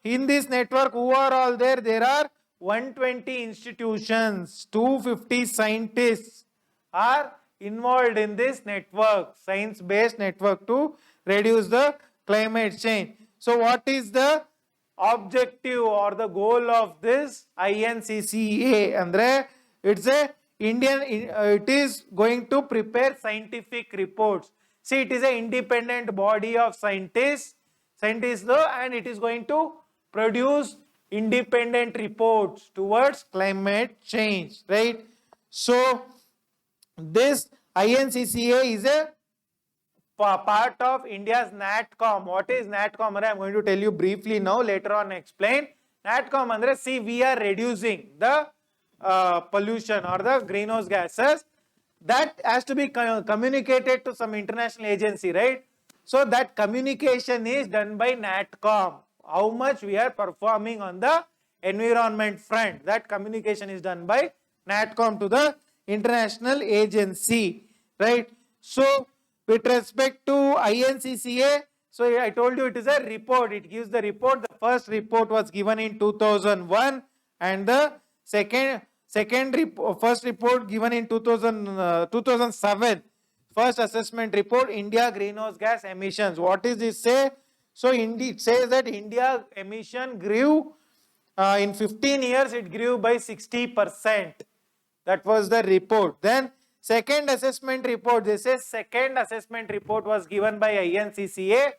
A: in this network, who are all there? There are 120 institutions, 250 scientists are involved in this network, science-based network to reduce the climate change. So what is the objective or the goal of this INCCA andre it's a it is going to prepare scientific reports. See, it is an independent body of scientists though, and it is going to produce independent reports towards climate change, right? So this INCCA is a part of India's NatCom. What is NatCom? I am going to tell you briefly now, later on explain. NatCom andre, see, we are reducing the pollution or the greenhouse gases. That has to be communicated to some international agency, right? So that communication is done by NatCom. How much we are performing on the environment front, that communication is done by NatCom to the international agency, right? So with respect to INCCA, so I told you it is a report. It gives the report. The first report was given in 2001 and the first report given in 2007. First assessment report, India greenhouse gas emissions. What is this say? So it says that India emission grew in 15 years, it grew by 60%. That was the report. Then second assessment report, this is second assessment report was given by INCCA.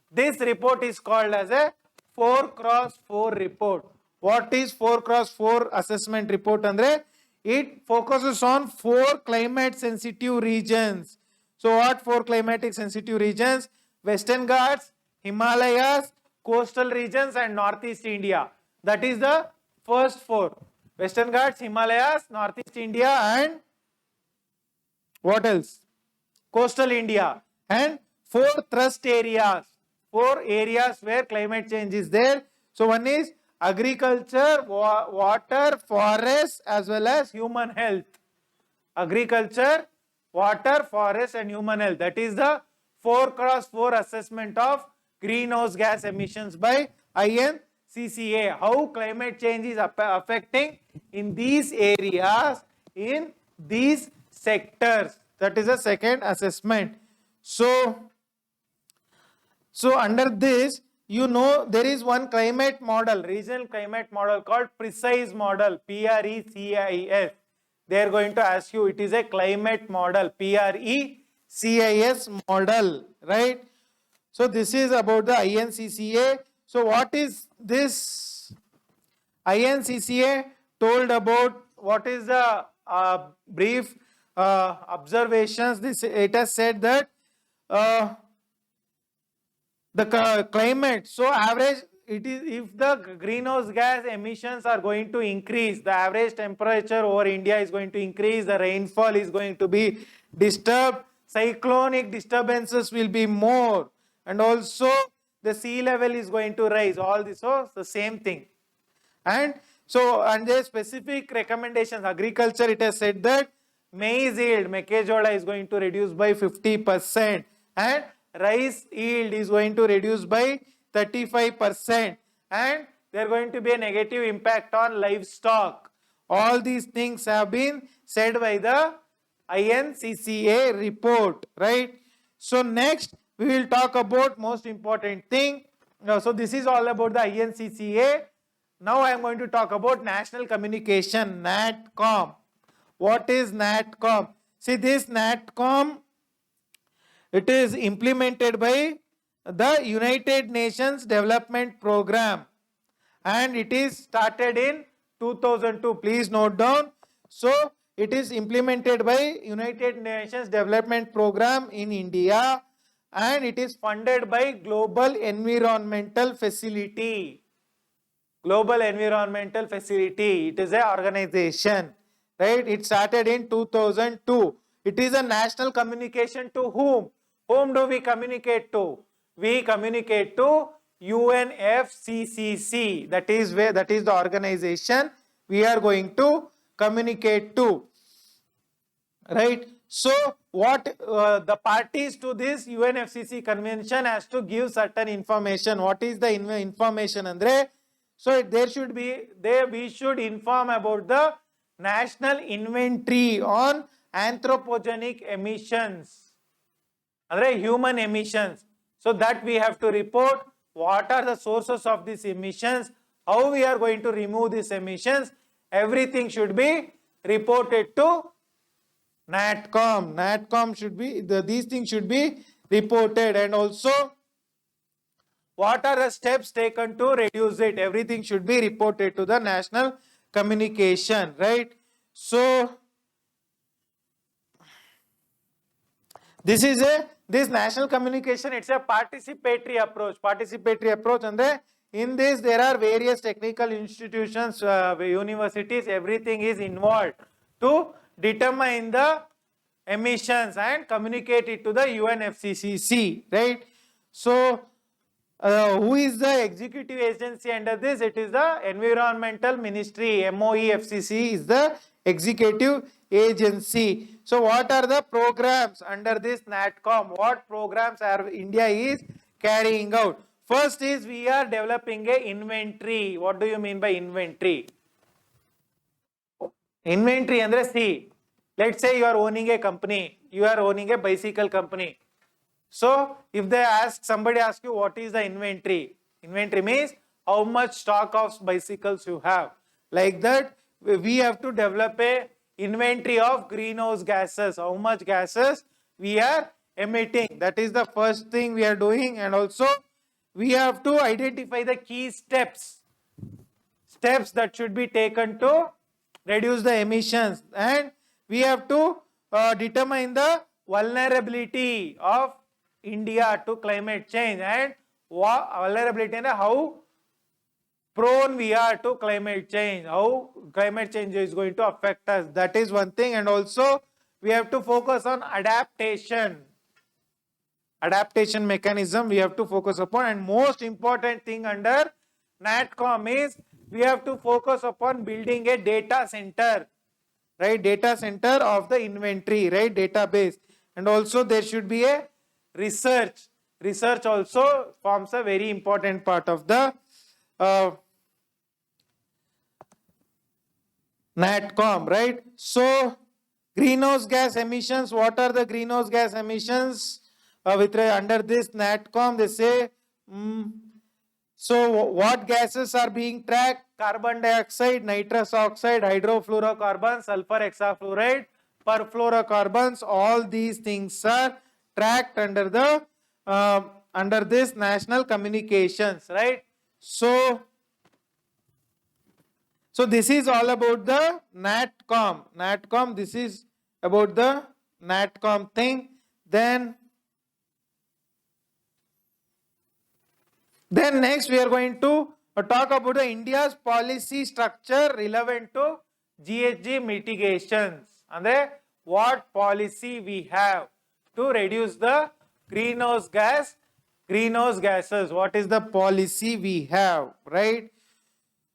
A: This report is called as a 4x4 report. What is 4x4 assessment report andre? It focuses on 4 climate sensitive regions. So what 4 climatic sensitive regions? Western Ghats, Himalayas, coastal regions and Northeast India. That is the first 4. Western Ghats, Himalayas, Northeast India and what else? Coastal India. And 4 thrust areas. 4 areas where climate change is there. So one is agriculture, water, forest as well as human health. Agriculture, water, forest and human health. That is the 4x4 assessment of greenhouse gas emissions by INCCA. How climate change is affecting in these areas, in these sectors. That is the second assessment. So under this, you know, there is one climate model, regional climate model called PRECISE model, PRECISE. They are going to ask you, it is a climate model, PRECISE model, right? So this is about the INCCA. So what is this? INCCA told about what is the brief observations. It has said that the climate, so average, it is if the greenhouse gas emissions are going to increase, the average temperature over India is going to increase, the rainfall is going to be disturbed, cyclonic disturbances will be more, and also the sea level is going to rise. All this, so the same thing. And so, and the specific recommendations, agriculture, it has said that maize yield, Mekejola is going to reduce by 50%, and rice yield is going to reduce by 35%, and there are going to be a negative impact on livestock. All these things have been said by the INCCA report, right? So next we will talk about most important thing. So this is all about the INCCA. Now I am going to talk about national communication, NatCom. What is NatCom? See, this NatCom, it is implemented by the United Nations Development Program and it is started in 2002. Please note down. So it is implemented by United Nations Development Program in India and it is funded by Global Environmental Facility. Global Environmental Facility, it is an organization, right? It started in 2002. It is a national communication to whom? Whom do we communicate to? We communicate to UNFCCC. That is the organization we are going to communicate to, right? So what the parties to this UNFCCC convention has to give certain information. What is the information, Andre? So we should inform about the national inventory on anthropogenic emissions, human emissions. So that we have to report. what are the sources of these emissions, how we are going to remove these emissions, everything should be reported to NATCOM. NATCOM should be, these things should be reported, and also what are the steps taken to reduce it, everything should be reported to the national communication, right? So this national communication, it's a participatory approach, and in this there are various technical institutions, universities, everything is involved to determine the emissions and communicate it to the UNFCCC, right? So who is the executive agency under this? It is the Environmental Ministry, MOEFCC is the executive agency. So what are the programs under this NATCOM? What programs are India is carrying out? First is we are developing a inventory. What do you mean by inventory? Inventory andre see, let's say you are owning a company, you are owning a bicycle company. So if they ask, somebody asks you what is the inventory? Inventory means how much stock of bicycles you have. Like that, we have to develop a inventory of greenhouse gases, how much gases we are emitting. That is the first thing we are doing, and also we have to identify the key steps that should be taken to reduce the emissions, and we have to determine the vulnerability of India to climate change, and vulnerability and how prone we are to climate change, how climate change is going to affect us. That is one thing, and also we have to focus on adaptation mechanism we have to focus upon, and most important thing under NATCOM is we have to focus upon building a data center, right? Data center of the inventory, right? Database, and also there should be a research also forms a very important part of the NATCOM, right? So greenhouse gas emissions, what are the greenhouse gas emissions under this NATCOM? They say so what gases are being tracked? Carbon dioxide, nitrous oxide, hydrofluorocarbons, sulfur hexafluoride, perfluorocarbons, all these things are tracked under the under this national communications, right? So this is all about the NATCOM. This is about the NATCOM thing. Then next we are going to talk about the India's policy structure relevant to GHG mitigations, and what policy we have to reduce the greenhouse gases. What is the policy we have, right?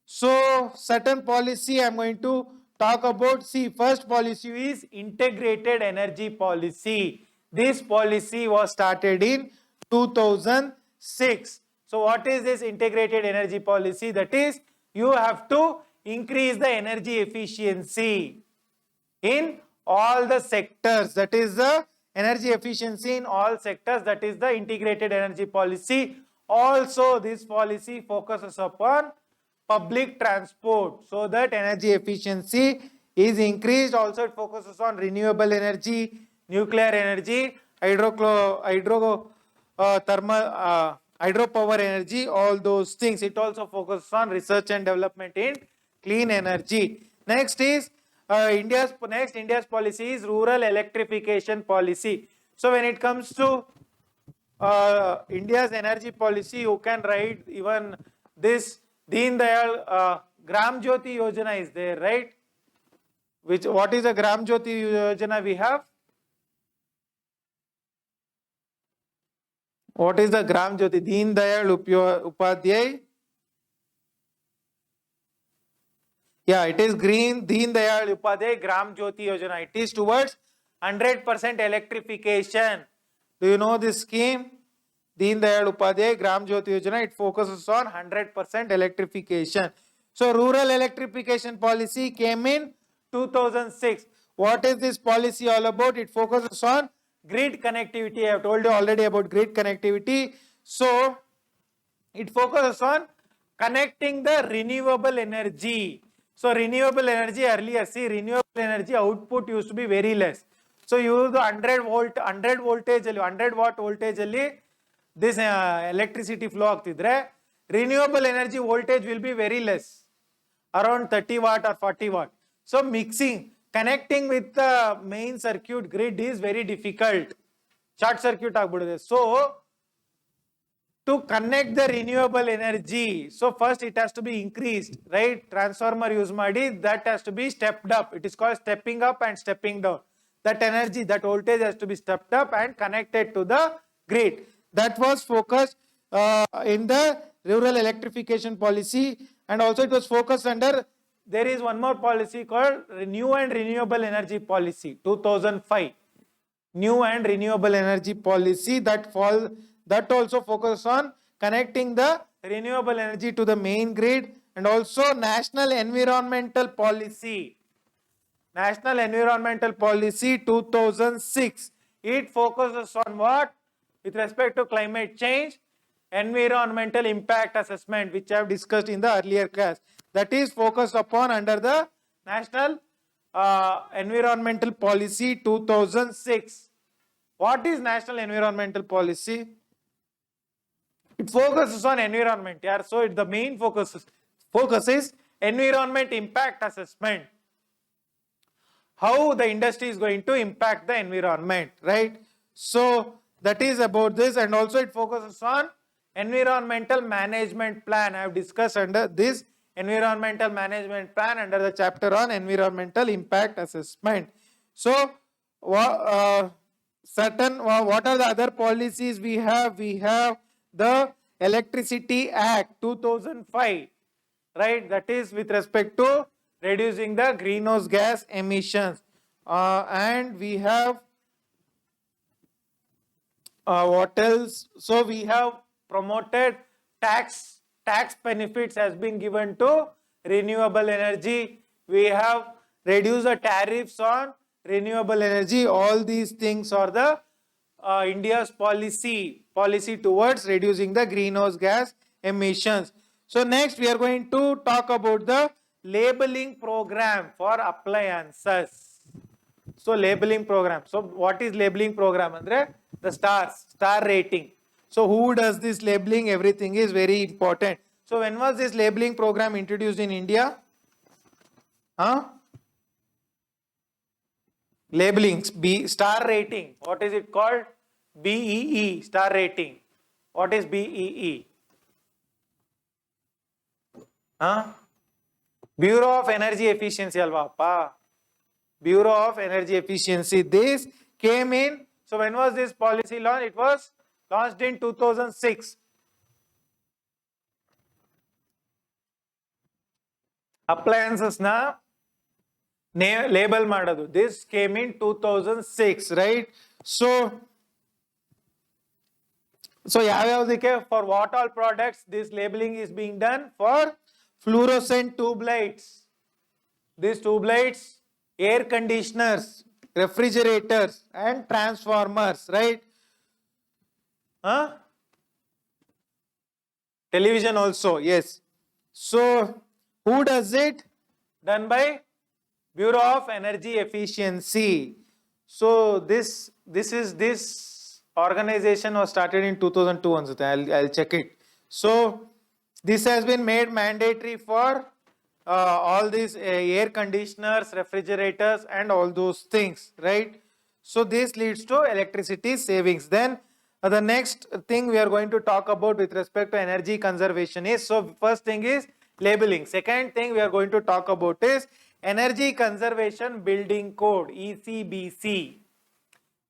A: So certain policy I am going to talk about. See, first policy is integrated energy policy. This policy was started in 2006. So what is this integrated energy policy? That is, you have to increase the energy efficiency in all the sectors. That is the energy efficiency in all sectors. That is the integrated energy policy. Also, this policy focuses upon public transport so that energy efficiency is increased. Also, it focuses on renewable energy, nuclear energy, hydropower energy, all those things. It also focuses on research and development in clean energy. Next is India's policy is rural electrification policy. So when it comes to India's energy policy, you can write even this Deen Dayal Gram Jyoti Yojana is there, right? What is the Gram Jyoti Yojana we have? What is the Gram Jyoti? Deen Dayal Upadhyay. Yeah, it is Deen Dayal Upadhyay Gram Jyoti Yojana. It is towards 100% electrification. Do you know this scheme? Deen Dayal Upadhyay Gram Jyoti Yojana. It focuses on 100% electrification. So rural electrification policy came in 2006. What is this policy all about? It focuses on grid connectivity. I have told you already about grid connectivity. So It focuses on connecting the renewable energy. So renewable energy earlier, see, renewable energy output used to be very less. So you use the 100 voltage, 100 watt voltage alli this electricity flow agtidre, renewable energy voltage will be very less, around 30 watt or 40 watt. So connecting with the main circuit grid is very difficult. Short circuit agbidude. So to connect the renewable energy, so first it has to be increased, right? Transformer use madi, that has to be stepped up. It is called stepping up and stepping down. That energy, that voltage has to be stepped up and connected to the grid. That was focused in the rural electrification policy, and also it was focused under, there is one more policy called New and Renewable Energy Policy 2005. New and renewable energy policy that also focuses on connecting the renewable energy to the main grid, and also national environmental policy 2006. It focuses on what? With respect to climate change, environmental impact assessment, which I have discussed in the earlier class. That is focused upon under the national environmental policy 2006. What is national environmental policy? It focuses on environment. Yeah? So the main focus is environment impact assessment. How the industry is going to impact the environment, right? So that is about this, and also it focuses on environmental management plan. I have discussed under this environmental management plan under the chapter on environmental impact assessment. So what are the other policies we have? We have the Electricity Act 2005, right? That is with respect to reducing the greenhouse gas emissions. And we have what else? So we have promoted tax benefits has been given to renewable energy. We have reduced the tariffs on renewable energy. All these things are the India's policy towards reducing the greenhouse gas emissions. So next we are going to talk about the labeling program for appliances. So labeling program. So what is labeling program? Andre the star rating. So who does this labeling? Everything is very important. So when was this labeling program introduced in India? Labelings, star rating. What is it called? BEE, star rating. What is BEE? Bureau of Energy Efficiency, alva. Bureau of Energy Efficiency. This came in. So when was this policy launched? It was launched in 2006. Appliances na label madadu. This came in 2006, right? So for what all products this labeling is being done? For fluorescent tube lights. These tube lights, air conditioners, refrigerators and transformers, right? Television also, yes. So who does it? Done by Bureau of Energy Efficiency. So this organization was started in 2002. I'll check it. So this has been made mandatory for all these air conditioners, refrigerators and all those things, right? So this leads to electricity savings. Then the next thing we are going to talk about with respect to energy conservation is, so first thing is labeling. Second thing we are going to talk about is Energy Conservation Building Code, ECBC.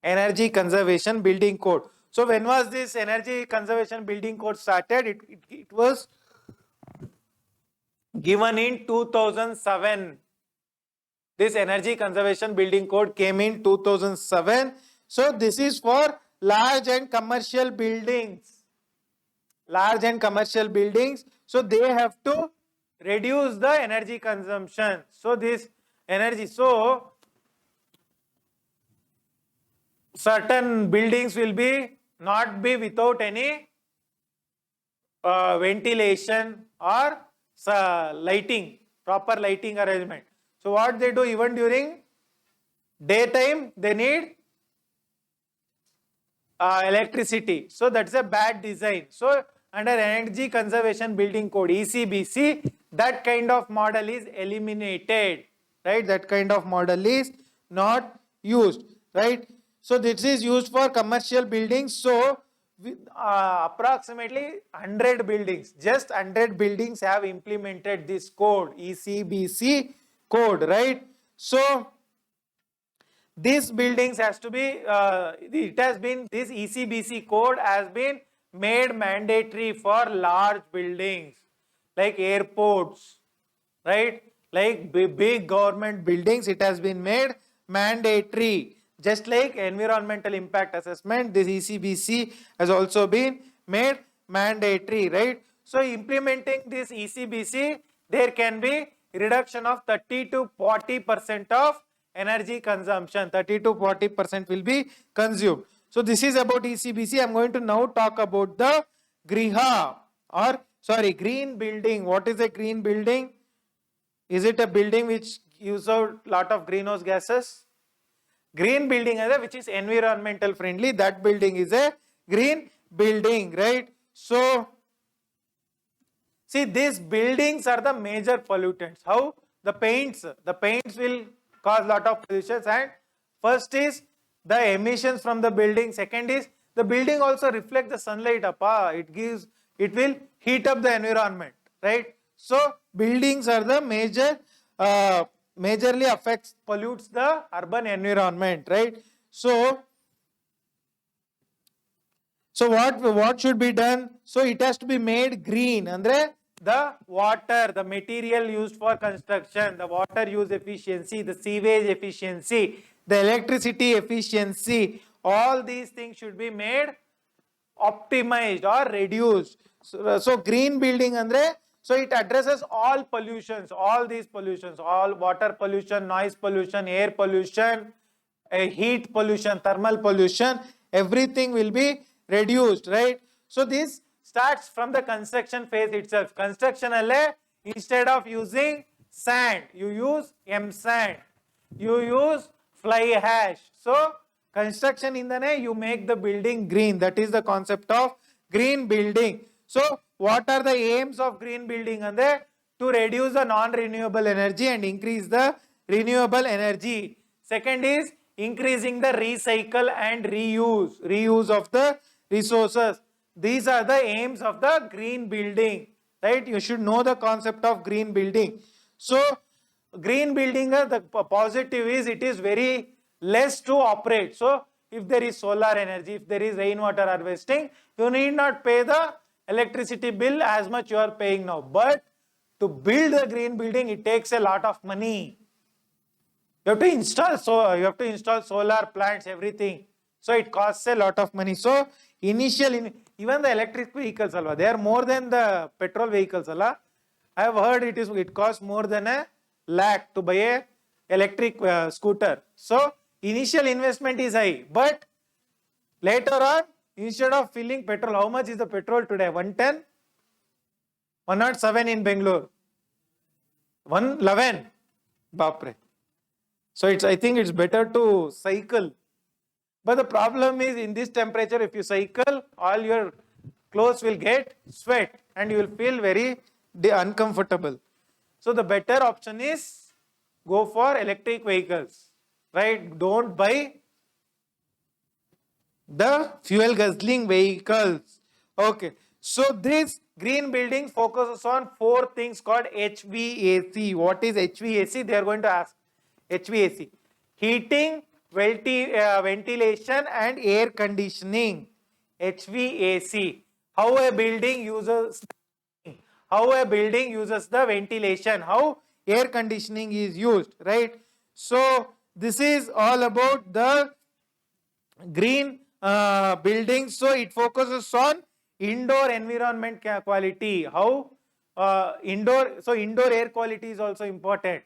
A: Energy Conservation Building Code. So when was this Energy Conservation Building Code started? It was given in 2007. This Energy Conservation Building Code came in 2007. So this is for large and commercial buildings. Large and commercial buildings. So they have to reduce the energy consumption. So this energy, so certain buildings will not be without any ventilation or lighting, proper lighting arrangement. So what they do, even during daytime, they need electricity. So that's a bad design. So under Energy Conservation Building Code, ECBC, that kind of model is eliminated, right? That kind of model is not used, right? So this is used for commercial buildings. So approximately 100 buildings, just 100 buildings have implemented this code, ECBC code, right? So these buildings has to be, this ECBC code has been made mandatory for large buildings like airports, right? Like big government buildings, it has been made mandatory. Just like environmental impact assessment, this ECBC has also been made mandatory, right? So implementing this ECBC, there can be reduction of 30 to 40% of energy consumption. 30 to 40% will be consumed. So this is about ECBC. I am going to now talk about the GRIHA, or sorry, green building. What is a green building? Is it a building which uses a lot of greenhouse gases? Green building is which is environmental friendly. That building is a green building, right? So see, these buildings are the major pollutants. How? The paints will cause lot of pollutions. And first is the emissions from the building. Second is the building also reflects the sunlight up. It will heat up the environment, right? So buildings are the majorly pollutes the urban environment, right? So what should be done? So it has to be made green. Andre the water, the material used for construction, the water use efficiency, the sewage efficiency, the electricity efficiency, all these things should be made optimized or reduced. So green building andre, so it addresses all pollutions, all these pollutions, all water pollution, noise pollution, air pollution, heat pollution, thermal pollution, everything will be reduced, right? So this starts from the construction phase itself. Construction alle, instead of using sand, you use M sand, you use fly ash. So construction indane you make the building green. That is the concept of green building. So what are the aims of green building? And to reduce the non-renewable energy and increase the renewable energy. Second is increasing the recycle and reuse of the resources. These are the aims of the green building, right? You should know the concept of green building. So green building, the positive is it is very less to operate. So if there is solar energy, if there is rainwater harvesting, you need not pay the electricity bill as much you are paying now. But to build a green building, it takes a lot of money. You have to install solar plants, everything. So it costs a lot of money. So even the electric vehicles, they are more than the petrol vehicles. I have heard it costs more than a lakh to buy a electric scooter. So initial investment is high, but later on, instead of filling petrol, how much is the petrol today? 110, 107 in Bangalore, 111. Bapre. So I think it's better to cycle. But the problem is, in this temperature, if you cycle, all your clothes will get sweat and you will feel very uncomfortable. So the better option is go for electric vehicles, right? Don't buy the fuel guzzling vehicles. Okay. So this green building focuses on 4 things called HVAC. What is HVAC? They are going to ask. HVAC. Heating, ventilation and air conditioning. HVAC. How a building uses the ventilation, how air conditioning is used, right? So this is all about the green building. So it focuses on indoor environment quality. How indoor air quality is also important.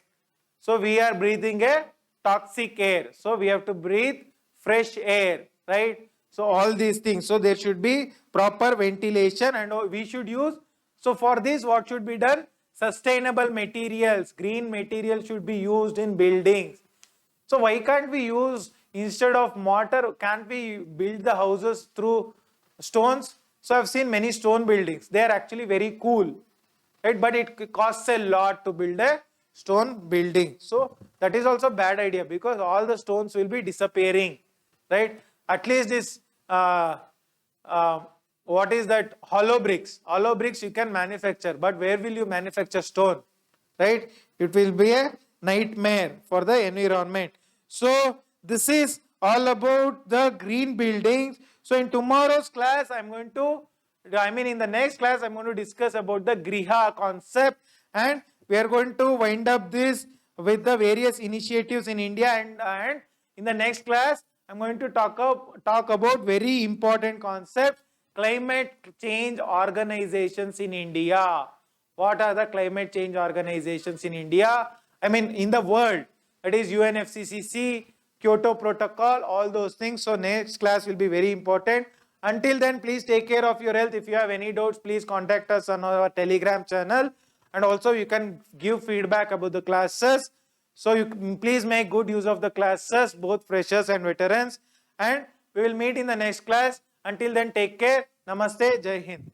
A: So we are breathing a toxic air. So we have to breathe fresh air, right? So all these things. So there should be proper ventilation, and we should use. So for this, what should be done? Sustainable materials, green materials should be used in buildings. So why can't we use, instead of mortar, can't we build the houses through stones? So I've seen many stone buildings. They are actually very cool, right? But it costs a lot to build a stone building. So that is also a bad idea, because all the stones will be disappearing, right? At least this, what is that? Hollow bricks. Hollow bricks you can manufacture, but where will you manufacture stone, right? It will be a nightmare for the environment. So this is all about the green buildings. So in tomorrow's class, in the next class, I'm going to discuss about the Griha concept, and we are going to wind up this with the various initiatives in India, and in the next class, I'm going to talk about very important concept, climate change organizations in India. What are the climate change organizations in India? In the world. That is UNFCCC, Kyoto Protocol, all those things. So next class will be very important. Until then, please take care of your health. If you have any doubts, please contact us on our Telegram channel. And also you can give feedback about the classes. So you please make good use of the classes, both freshers and veterans. And we will meet in the next class. Until then, take care. Namaste. Jai Hind.